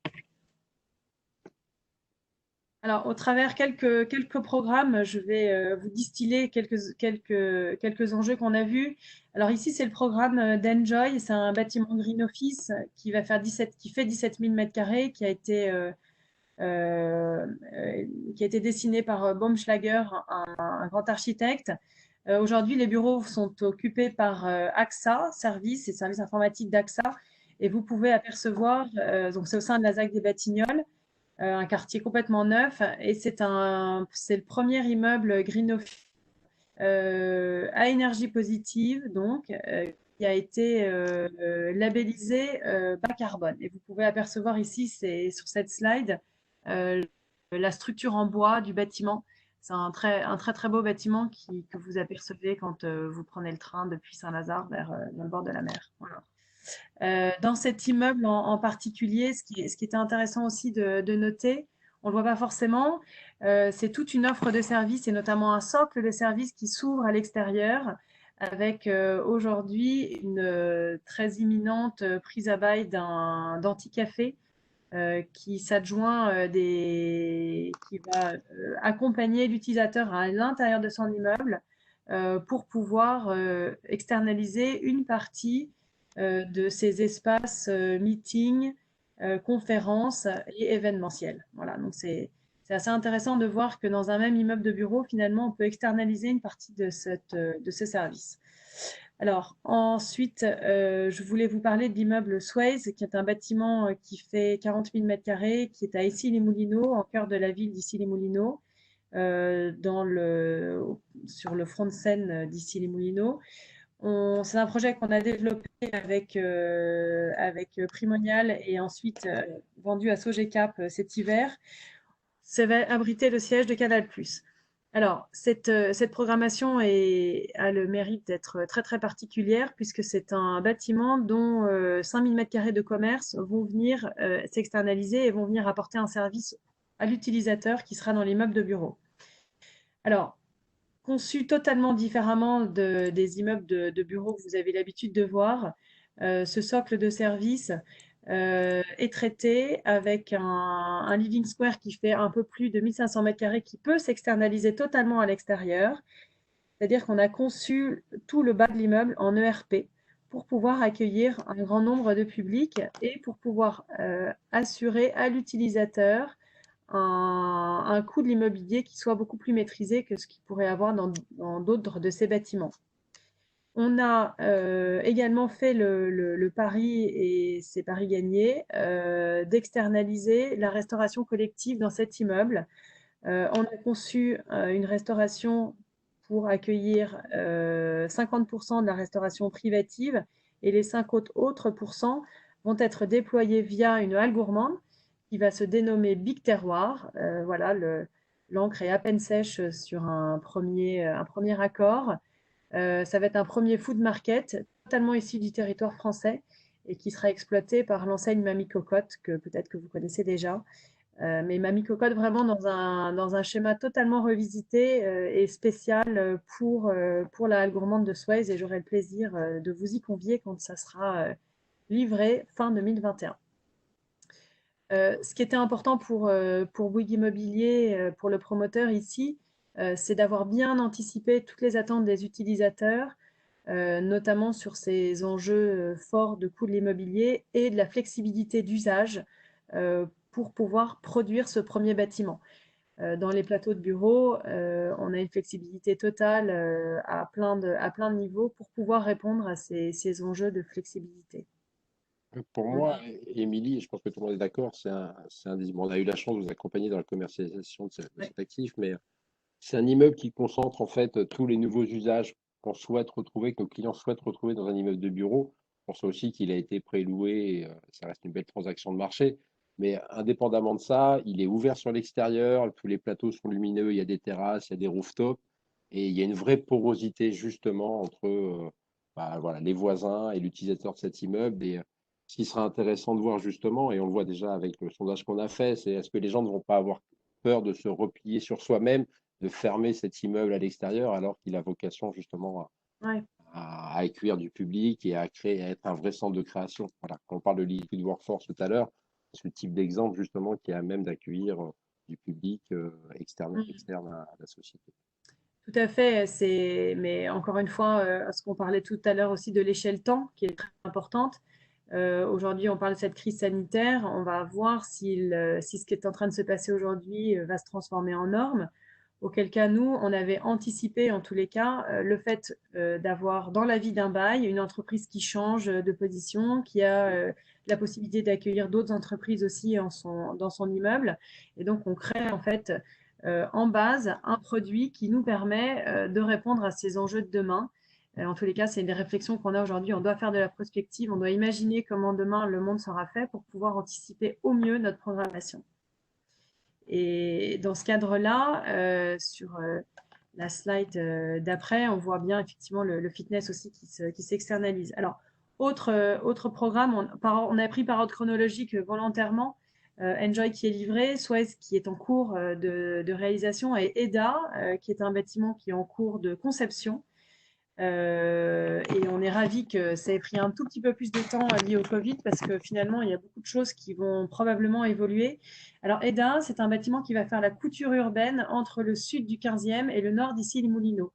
alors, au travers quelques programmes, je vais vous distiller quelques enjeux qu'on a vus. Alors ici, c'est le programme d'Enjoy. C'est un bâtiment Green Office qui fait 17 000 m², euh, qui a été dessiné par Baumschlager, un grand architecte. Aujourd'hui, les bureaux sont occupés par AXA, services informatiques d'AXA. Et vous pouvez apercevoir, donc c'est au sein de la ZAC des Batignolles, un quartier complètement neuf. Et c'est le premier immeuble Green Office à énergie positive, donc, qui a été labellisé bas carbone. Et vous pouvez apercevoir ici, c'est sur cette slide, euh, la structure en bois du bâtiment. C'est un très très beau bâtiment que vous apercevez quand vous prenez le train depuis Saint-Lazare vers le bord de la mer. Voilà. Dans cet immeuble en particulier, ce qui était intéressant aussi de noter, on ne le voit pas forcément, c'est toute une offre de services et notamment un socle de services qui s'ouvre à l'extérieur avec aujourd'hui une très imminente prise à bail d'anti-café qui s'adjoint qui va accompagner l'utilisateur à l'intérieur de son immeuble pour pouvoir externaliser une partie de ces espaces meetings, conférences et événementiels. Voilà, donc c'est assez intéressant de voir que dans un même immeuble de bureau, finalement, on peut externaliser une partie de ce service. Alors, ensuite, je voulais vous parler de l'immeuble Swayze, qui est un bâtiment qui fait 40 000 m², qui est à Issy-les-Moulineaux, en cœur de la ville d'Issy-les-Moulineaux, sur le front de Seine d'Issy-les-Moulineaux. C'est un projet qu'on a développé avec Primonial et ensuite vendu à Sogecap cet hiver. Ça va abriter le siège de Canal+. Alors, cette programmation a le mérite d'être très très particulière puisque c'est un bâtiment dont 5000 m² de commerce vont venir s'externaliser et vont venir apporter un service à l'utilisateur qui sera dans l'immeuble de bureau. Alors, conçu totalement différemment des immeubles de bureaux que vous avez l'habitude de voir, ce socle de service est traité avec un living square qui fait un peu plus de 1500 m² qui peut s'externaliser totalement à l'extérieur. C'est-à-dire qu'on a conçu tout le bas de l'immeuble en ERP pour pouvoir accueillir un grand nombre de publics et pour pouvoir assurer à l'utilisateur un coût de l'immobilier qui soit beaucoup plus maîtrisé que ce qu'il pourrait avoir dans d'autres de ces bâtiments. On a également fait le pari, et c'est pari gagné, d'externaliser la restauration collective dans cet immeuble. On a conçu une restauration pour accueillir 50% de la restauration privative et les 50 autres pourcents vont être déployés via une halle gourmande qui va se dénommer Big Terroir. Voilà, l'encre est à peine sèche sur un premier accord. Ça va être un premier food market totalement issu du territoire français et qui sera exploité par l'enseigne Mamie Cocotte, que peut-être que vous connaissez déjà. Mais Mamie Cocotte vraiment dans un schéma totalement revisité et spécial pour la halle gourmande de Swayze, et j'aurai le plaisir de vous y convier quand ça sera livré fin 2021. Ce qui était important pour Bouygues Immobilier, pour le promoteur ici, c'est d'avoir bien anticipé toutes les attentes des utilisateurs, notamment sur ces enjeux forts de coût de l'immobilier et de la flexibilité d'usage pour pouvoir produire ce premier bâtiment. Dans les plateaux de bureau, on a une flexibilité totale à plein de niveaux pour pouvoir répondre à ces enjeux de flexibilité. Pour moi, Émilie, je pense que tout le monde est d'accord, bon, on a eu la chance de vous accompagner dans la commercialisation de Ouais. cet actif, mais c'est un immeuble qui concentre en fait tous les nouveaux usages qu'on souhaite retrouver, que nos clients souhaitent retrouver dans un immeuble de bureau. Pour ça aussi qu'il a été préloué, et, ça reste une belle transaction de marché. Mais indépendamment de ça, il est ouvert sur l'extérieur, tous les plateaux sont lumineux, il y a des terrasses, il y a des rooftops, et il y a une vraie porosité justement entre voilà, les voisins et l'utilisateur de cet immeuble. Et ce qui sera intéressant de voir justement, et on le voit déjà avec le sondage qu'on a fait, c'est est-ce que les gens ne vont pas avoir peur de se replier sur soi-même, de fermer cet immeuble à l'extérieur alors qu'il a vocation justement Ouais. à accueillir du public et à créer, à être un vrai centre de création. Voilà. Quand on parle de Liquid Workforce tout à l'heure, c'est le type d'exemple justement qui est à même d'accueillir du public externe à la société. Tout à fait, mais encore une fois, ce qu'on parlait tout à l'heure aussi de l'échelle temps, qui est très importante. Aujourd'hui, on parle de cette crise sanitaire. On va voir si ce qui est en train de se passer aujourd'hui va se transformer en norme. Auquel cas, nous, on avait anticipé, en tous les cas, le fait d'avoir dans la vie d'un bail une entreprise qui change de position, qui a la possibilité d'accueillir d'autres entreprises aussi dans son immeuble. Et donc, on crée en fait en base un produit qui nous permet de répondre à ces enjeux de demain. En tous les cas, c'est une des réflexions qu'on a aujourd'hui. On doit faire de la prospective, on doit imaginer comment demain le monde sera fait pour pouvoir anticiper au mieux notre programmation. Et dans ce cadre-là, sur la slide d'après, on voit bien effectivement le fitness aussi qui s'externalise. Alors, autre programme, on a pris par ordre chronologique volontairement. Enjoy qui est livré, Suez qui est en cours de réalisation et EDA qui est un bâtiment qui est en cours de conception. Et on est ravis que ça ait pris un tout petit peu plus de temps lié au Covid parce que finalement, il y a beaucoup de choses qui vont probablement évoluer. Alors, EDA, c'est un bâtiment qui va faire la couture urbaine entre le sud du 15e et le nord d'Issy-les-Moulineaux.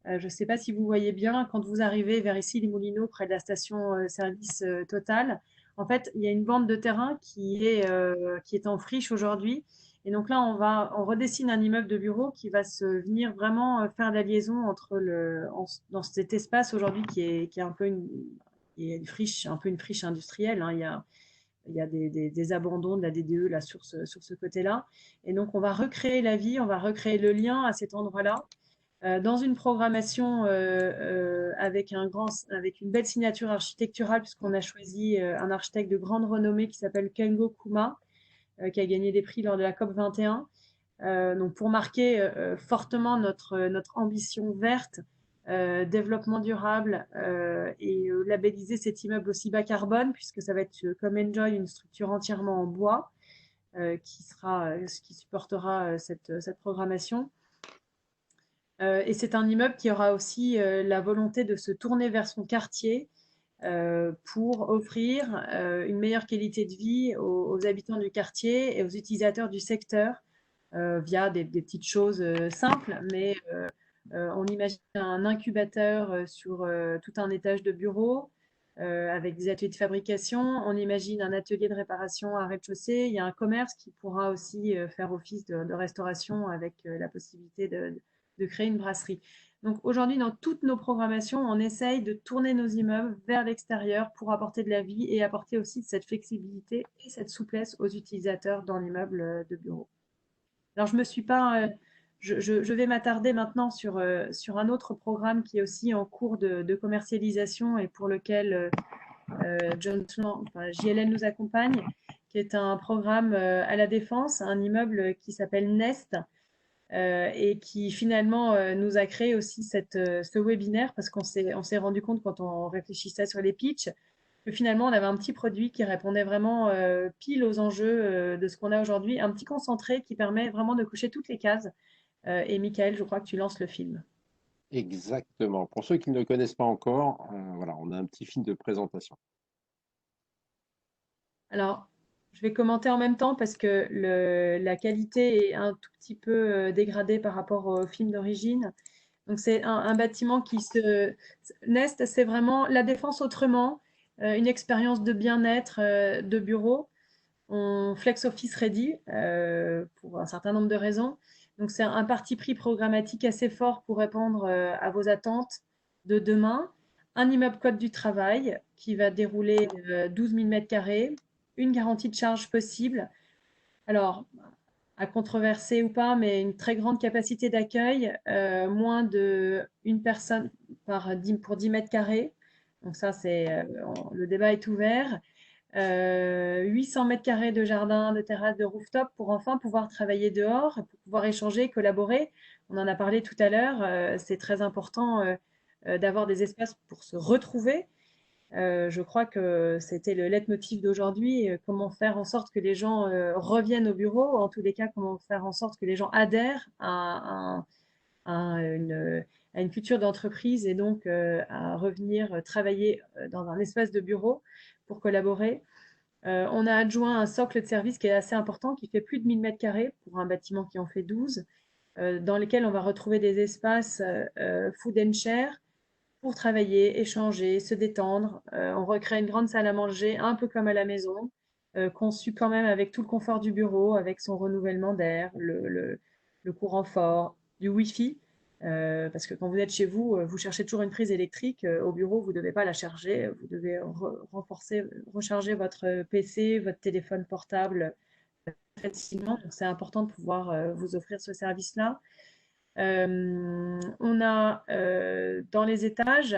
Je ne sais pas si vous voyez bien, quand vous arrivez vers Issy-les-Moulineaux, près de la station service Total, en fait, il y a une bande de terrain qui est en friche aujourd'hui. Et donc là, on redessine un immeuble de bureau qui va se venir vraiment faire la liaison entre dans cet espace aujourd'hui qui est un peu une friche, un peu une friche industrielle, hein. Il y a des abandons de la DDE là, sur ce côté-là. Et donc, on va recréer la vie, on va recréer le lien à cet endroit-là dans une programmation avec une belle signature architecturale, puisqu'on a choisi un architecte de grande renommée qui s'appelle Kengo Kuma, qui a gagné des prix lors de la COP 21. Donc pour marquer fortement notre ambition verte, développement durable et labelliser cet immeuble aussi bas carbone, puisque ça va être comme Enjoy une structure entièrement en bois qui supportera cette programmation. Et c'est un immeuble qui aura aussi la volonté de se tourner vers son quartier pour offrir une meilleure qualité de vie aux habitants du quartier et aux utilisateurs du secteur via des petites choses simples, mais on imagine un incubateur sur tout un étage de bureaux avec des ateliers de fabrication. On imagine un atelier de réparation à rez-de-chaussée. Il y a un commerce qui pourra aussi faire office de restauration avec la possibilité de créer une brasserie. Donc aujourd'hui, dans toutes nos programmations, on essaye de tourner nos immeubles vers l'extérieur pour apporter de la vie et apporter aussi cette flexibilité et cette souplesse aux utilisateurs dans l'immeuble de bureau. Alors, je vais m'attarder maintenant sur un autre programme qui est aussi en cours de commercialisation et pour lequel JLL nous accompagne, qui est un programme à la Défense, un immeuble qui s'appelle Nest et qui finalement nous a créé aussi ce webinaire parce qu'on s'est rendu compte quand on réfléchissait sur les pitchs que finalement on avait un petit produit qui répondait vraiment pile aux enjeux de ce qu'on a aujourd'hui, un petit concentré qui permet vraiment de cocher toutes les cases. Et Michael, je crois que tu lances le film. Exactement. Pour ceux qui ne le connaissent pas encore, voilà, on a un petit film de présentation. Alors, je vais commenter en même temps parce que la qualité est un tout petit peu dégradée par rapport au film d'origine. Donc, c'est un bâtiment Nest, c'est vraiment la défense autrement, une expérience de bien-être de bureau. on flex office ready pour un certain nombre de raisons. Donc, c'est un parti pris programmatique assez fort pour répondre à vos attentes de demain. Un immeuble code du travail qui va dérouler 12 000 m², une garantie de charge possible. Alors, à controverser ou pas, mais une très grande capacité d'accueil, moins de une personne pour 10 m². Donc ça, le débat est ouvert. 800 m² de jardin, de terrasse, de rooftop pour enfin pouvoir travailler dehors, pour pouvoir échanger, collaborer. On en a parlé tout à l'heure, c'est très important d'avoir des espaces pour se retrouver. Je crois que c'était le leitmotiv d'aujourd'hui, comment faire en sorte que les gens reviennent au bureau, en tous les cas, comment faire en sorte que les gens adhèrent à une culture d'entreprise et donc à revenir travailler dans un espace de bureau pour collaborer. On a adjoint un socle de service qui est assez important, qui fait plus de 1000 m² pour un bâtiment qui en fait 12, dans lesquels on va retrouver des espaces food and share pour travailler, échanger, se détendre. On recrée une grande salle à manger, un peu comme à la maison, conçue quand même avec tout le confort du bureau, avec son renouvellement d'air, le courant fort, du Wi-Fi. Parce que quand vous êtes chez vous, vous cherchez toujours une prise électrique. Au bureau, vous ne devez pas la charger. Vous devez recharger votre PC, votre téléphone portable facilement. Donc, c'est important de pouvoir vous offrir ce service-là. On a dans les étages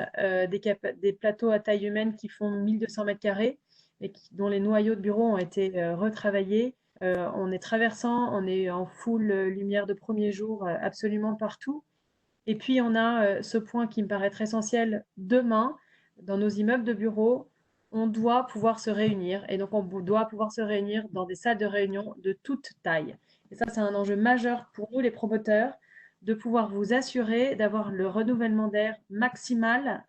des plateaux à taille humaine qui font 1200 m² et dont les noyaux de bureau ont été retravaillés. On est traversant, on est en full lumière de premier jour absolument partout. Et puis, on a ce point qui me paraît être essentiel demain, dans nos immeubles de bureaux, on doit pouvoir se réunir. Et donc, on doit pouvoir se réunir dans des salles de réunion de toute taille. Et ça, c'est un enjeu majeur pour nous, les promoteurs, de pouvoir vous assurer d'avoir le renouvellement d'air maximal,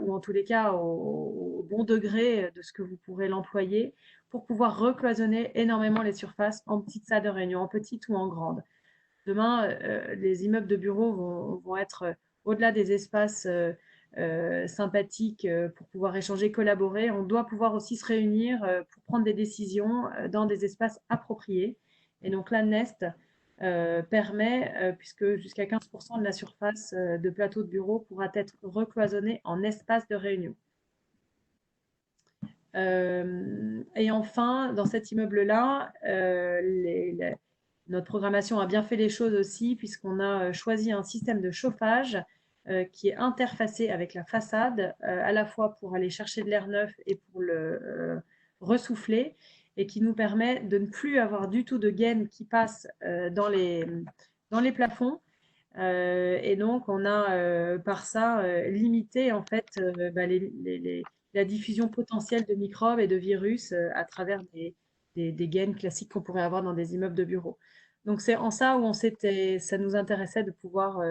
ou en tous les cas au bon degré de ce que vous pourrez l'employer, pour pouvoir recloisonner énormément les surfaces en petites salles de réunion, en petites ou en grandes. Demain, les immeubles de bureaux vont être au-delà des espaces sympathiques pour pouvoir échanger, collaborer. On doit pouvoir aussi se réunir pour prendre des décisions dans des espaces appropriés. Et donc là, Nest permet, puisque jusqu'à 15% de la surface de plateau de bureau pourra être recloisonnée en espace de réunion. Et enfin, dans cet immeuble-là, notre programmation a bien fait les choses aussi, puisqu'on a choisi un système de chauffage qui est interfacé avec la façade, à la fois pour aller chercher de l'air neuf et pour le ressouffler, et qui nous permet de ne plus avoir du tout de gaine qui passe dans les plafonds. Et donc, on a par ça limité en fait la diffusion potentielle de microbes et de virus à travers des gaines classiques qu'on pourrait avoir dans des immeubles de bureaux. Donc, c'est en ça où ça nous intéressait de pouvoir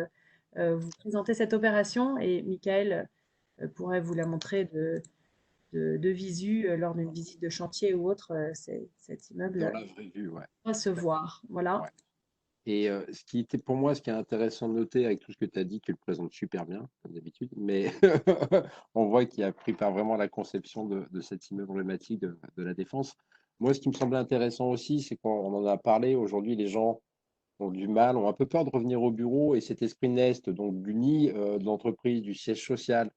vous présenter cette opération, et Michael pourrait vous la montrer de visu lors d'une visite de chantier ou autre. Cet immeuble Dans la vraie vue, ouais. va se voir. Voilà. Ouais. Et ce qui était pour moi, ce qui est intéressant de noter avec tout ce que tu as dit, tu le présentes super bien, comme d'habitude, mais on voit qu'il a pris par vraiment la conception de cet immeuble emblématique de la Défense. Moi, ce qui me semblait intéressant aussi, c'est qu'on en a parlé, aujourd'hui, les gens ont du mal, ont un peu peur de revenir au bureau, et cet esprit Nest, donc du nid de l'entreprise, du siège social,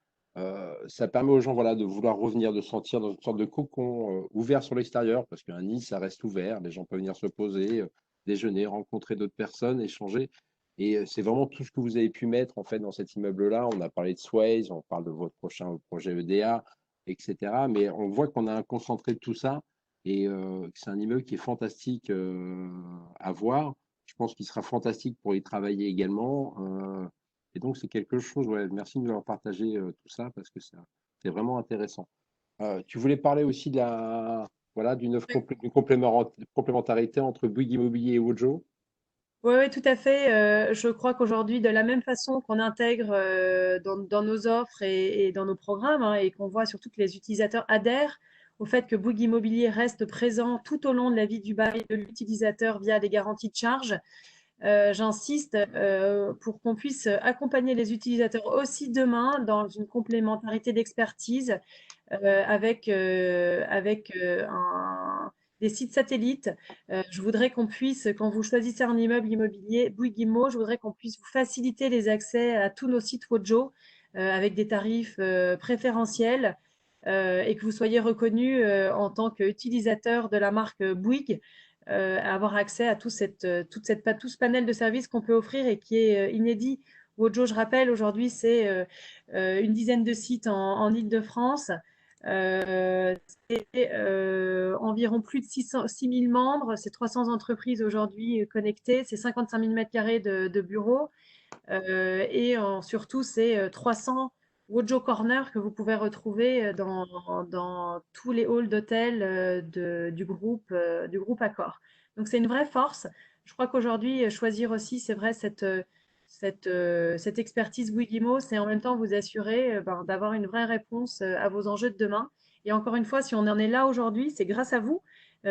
ça permet aux gens, voilà, de vouloir revenir, de se sentir dans une sorte de cocon ouvert sur l'extérieur, parce qu'un nid, ça reste ouvert, les gens peuvent venir se poser, déjeuner, rencontrer d'autres personnes, échanger. Et c'est vraiment tout ce que vous avez pu mettre en fait dans cet immeuble-là. On a parlé de Sways, on parle de votre prochain projet EDA, etc. Mais on voit qu'on a un concentré de tout ça, et que c'est un immeuble qui est fantastique à voir. Je pense qu'il sera fantastique pour y travailler également. Et donc, c'est quelque chose, ouais, merci de nous avoir partagé tout ça, parce que c'est vraiment intéressant. Tu voulais parler aussi voilà, d'une complémentarité entre Bouygues Immobilier et Wojo. Oui, oui, tout à fait. Je crois qu'aujourd'hui, de la même façon qu'on intègre dans nos offres et dans nos programmes, hein, et qu'on voit surtout que les utilisateurs adhèrent au fait que Bouygues Immobilier reste présent tout au long de la vie du bail de l'utilisateur via des garanties de charge, j'insiste pour qu'on puisse accompagner les utilisateurs aussi demain dans une complémentarité d'expertise avec des sites satellites. Je voudrais qu'on puisse, quand vous choisissez un immeuble immobilier, Bouygues Immo, je voudrais qu'on puisse vous faciliter les accès à tous nos sites Wojo avec des tarifs préférentiels et que vous soyez reconnu en tant qu'utilisateur de la marque Bouygues, avoir accès à tout ce panel de services qu'on peut offrir et qui est inédit. Wojo, je rappelle, aujourd'hui, c'est une dizaine de sites en Île-de-France. C'est environ plus de 6 000 membres, c'est 300 entreprises aujourd'hui connectées, c'est 55 000 m² de bureaux et surtout c'est 300 Wojo Corner que vous pouvez retrouver dans tous les halls d'hôtels du groupe Accor. Donc c'est une vraie force. Je crois qu'aujourd'hui, choisir aussi, c'est vrai, cette expertise Wigimo, c'est en même temps vous assurer d'avoir une vraie réponse à vos enjeux de demain. Et encore une fois, si on en est là aujourd'hui, c'est grâce à vous,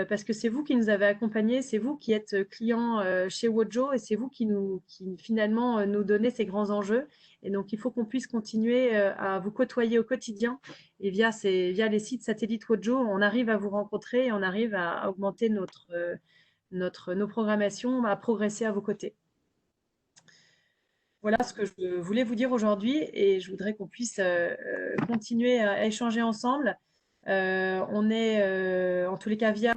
parce que c'est vous qui nous avez accompagnés, c'est vous qui êtes client chez Wojo et c'est vous qui finalement nous donnez ces grands enjeux. Et donc, il faut qu'on puisse continuer à vous côtoyer au quotidien. Et via les sites satellites Wojo, on arrive à vous rencontrer et on arrive à augmenter nos programmations, à progresser à vos côtés. Voilà ce que je voulais vous dire aujourd'hui et je voudrais qu'on puisse continuer à échanger ensemble. On est en tous les cas via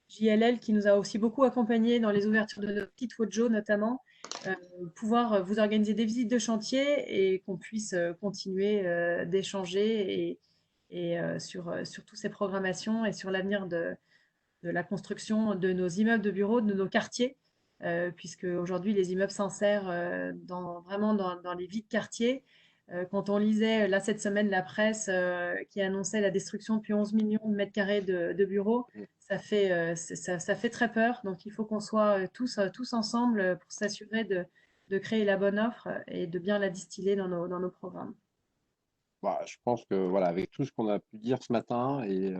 JLL qui nous a aussi beaucoup accompagnés dans les ouvertures de notre site Wojo notamment, pouvoir vous organiser des visites de chantier et qu'on puisse continuer d'échanger sur toutes ces programmations et sur l'avenir de la construction de nos immeubles de bureaux, de nos quartiers, puisque aujourd'hui les immeubles s'insèrent vraiment dans les vies de quartiers. Quand on lisait là cette semaine la presse qui annonçait la destruction depuis 11 millions de mètres carrés de bureaux, ça fait très peur. Donc il faut qu'on soit tous ensemble pour s'assurer de créer la bonne offre et de bien la distiller dans nos programmes. Bah, je pense que voilà, avec tout ce qu'on a pu dire ce matin, et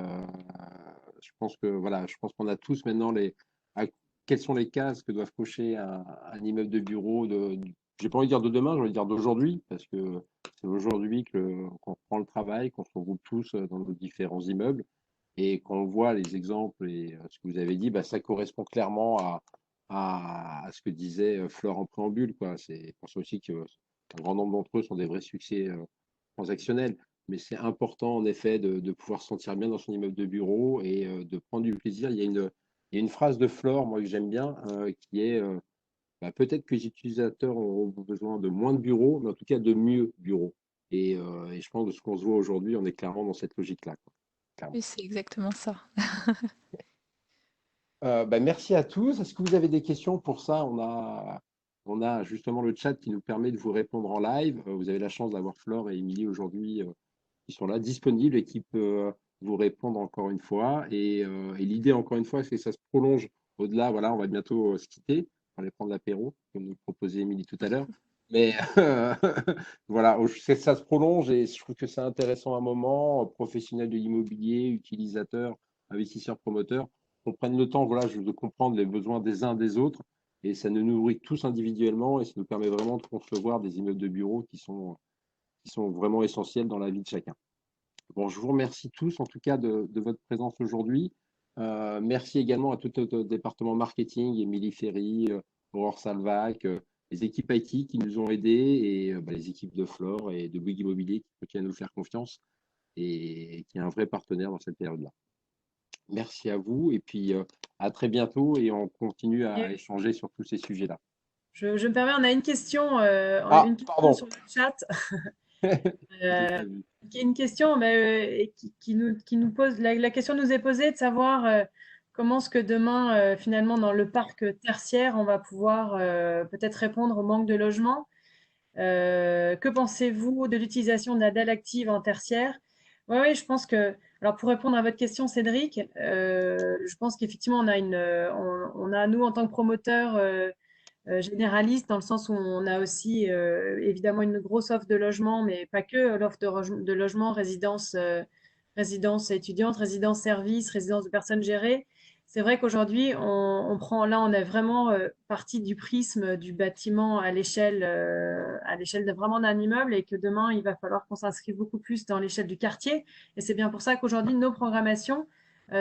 je pense que voilà, je pense qu'on a tous maintenant à- quelles sont les cases que doivent cocher un immeuble de bureau j'ai pas envie de dire de demain, j'ai envie de dire d'aujourd'hui, parce que c'est aujourd'hui qu'on prend le travail, qu'on se regroupe tous dans nos différents immeubles et qu'on voit les exemples et ce que vous avez dit, bah, ça correspond clairement à ce que disait Fleur en préambule, quoi. Je pense aussi que un grand nombre d'entre eux sont des vrais succès transactionnel. Mais c'est important, en effet, de pouvoir se sentir bien dans son immeuble de bureau et de prendre du plaisir. Il y a une phrase de Flore, moi, que j'aime bien, qui est bah, peut-être que les utilisateurs auront besoin de moins de bureaux, mais en tout cas de mieux bureaux. Et je pense que ce qu'on se voit aujourd'hui, on est clairement dans cette logique-là, quoi. Clairement. Oui, c'est exactement ça. Bah, merci à tous. Est-ce que vous avez des questions pour ça? On a justement le chat qui nous permet de vous répondre en live. Vous avez la chance d'avoir Flore et Émilie aujourd'hui qui sont là, disponibles et qui peuvent vous répondre encore une fois. Et l'idée, encore une fois, c'est que ça se prolonge au-delà. Voilà, on va bientôt se quitter. On va aller prendre l'apéro, comme nous le proposait Émilie tout à l'heure. Mais voilà, ça se prolonge et je trouve que c'est intéressant à un moment, professionnels de l'immobilier, utilisateurs, investisseurs, promoteurs, qu'on prenne le temps voilà, de comprendre les besoins des uns des autres. Et ça nous nourrit tous individuellement et ça nous permet vraiment de concevoir des immeubles de bureaux qui sont vraiment essentiels dans la vie de chacun. Bon, je vous remercie tous en tout cas de votre présence aujourd'hui. Merci également à tout notre département marketing, Émilie Ferry, Aurore Salvac, les équipes IT qui nous ont aidés et bah, les équipes de Flore et de Bouygues Immobilier qui continuent à nous faire confiance et qui est un vrai partenaire dans cette période-là. Merci à vous et puis à très bientôt et on continue à Et échanger sur tous ces sujets-là. je me permets, on a Ah, une question pardon. sur le chat. J'ai Euh, pas vu. qui est une question mais, qui nous pose, la question nous est posée de savoir comment est-ce que demain, finalement, dans le parc tertiaire, on va pouvoir peut-être répondre au manque de logement. Que pensez-vous de l'utilisation de la dalle active en tertiaire? Oui, oui, je pense que, alors pour répondre à votre question, Cédric, je pense qu'effectivement, on a, nous, en tant que promoteurs, généraliste dans le sens où on a aussi évidemment une grosse offre de logement, mais pas que l'offre de logement, résidence étudiante, résidence service, résidence de personnes gérées. C'est vrai qu'aujourd'hui, on est vraiment parti du prisme du bâtiment à l'échelle de vraiment d'un immeuble et que demain, il va falloir qu'on s'inscrive beaucoup plus dans l'échelle du quartier. Et c'est bien pour ça qu'aujourd'hui, nos programmations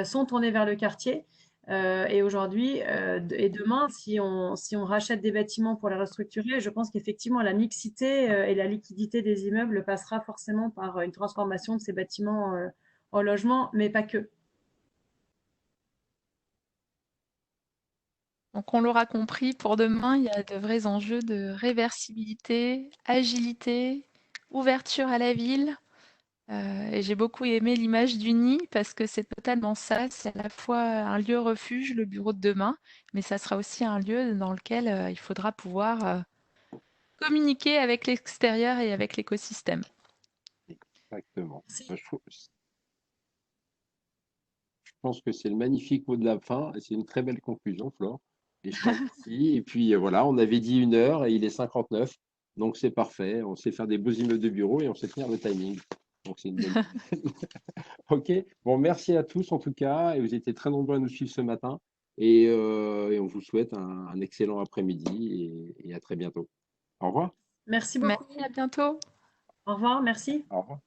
sont tournés vers le quartier. Et aujourd'hui et demain, si on rachète des bâtiments pour les restructurer, je pense qu'effectivement la mixité et la liquidité des immeubles passera forcément par une transformation de ces bâtiments en logements, mais pas que. Donc on l'aura compris, pour demain, il y a de vrais enjeux de réversibilité, agilité, ouverture à la ville. Et j'ai beaucoup aimé l'image du nid parce que c'est totalement ça. C'est à la fois un lieu refuge, le bureau de demain, mais ça sera aussi un lieu dans lequel il faudra pouvoir communiquer avec l'extérieur et avec l'écosystème. Exactement. Si. Je pense que c'est le magnifique mot de la fin et c'est une très belle conclusion, Flore. Et je te remercie. Et puis voilà, on avait dit 1 heure et il est 59. Donc c'est parfait. On sait faire des beaux immeubles de bureau et on sait tenir le timing. Donc c'est une bonne. OK. Bon, merci à tous en tout cas. Et vous étiez très nombreux à nous suivre ce matin. Et on vous souhaite un excellent après-midi et à très bientôt. Au revoir. Merci beaucoup. Merci, à bientôt. Au revoir, merci. Au revoir.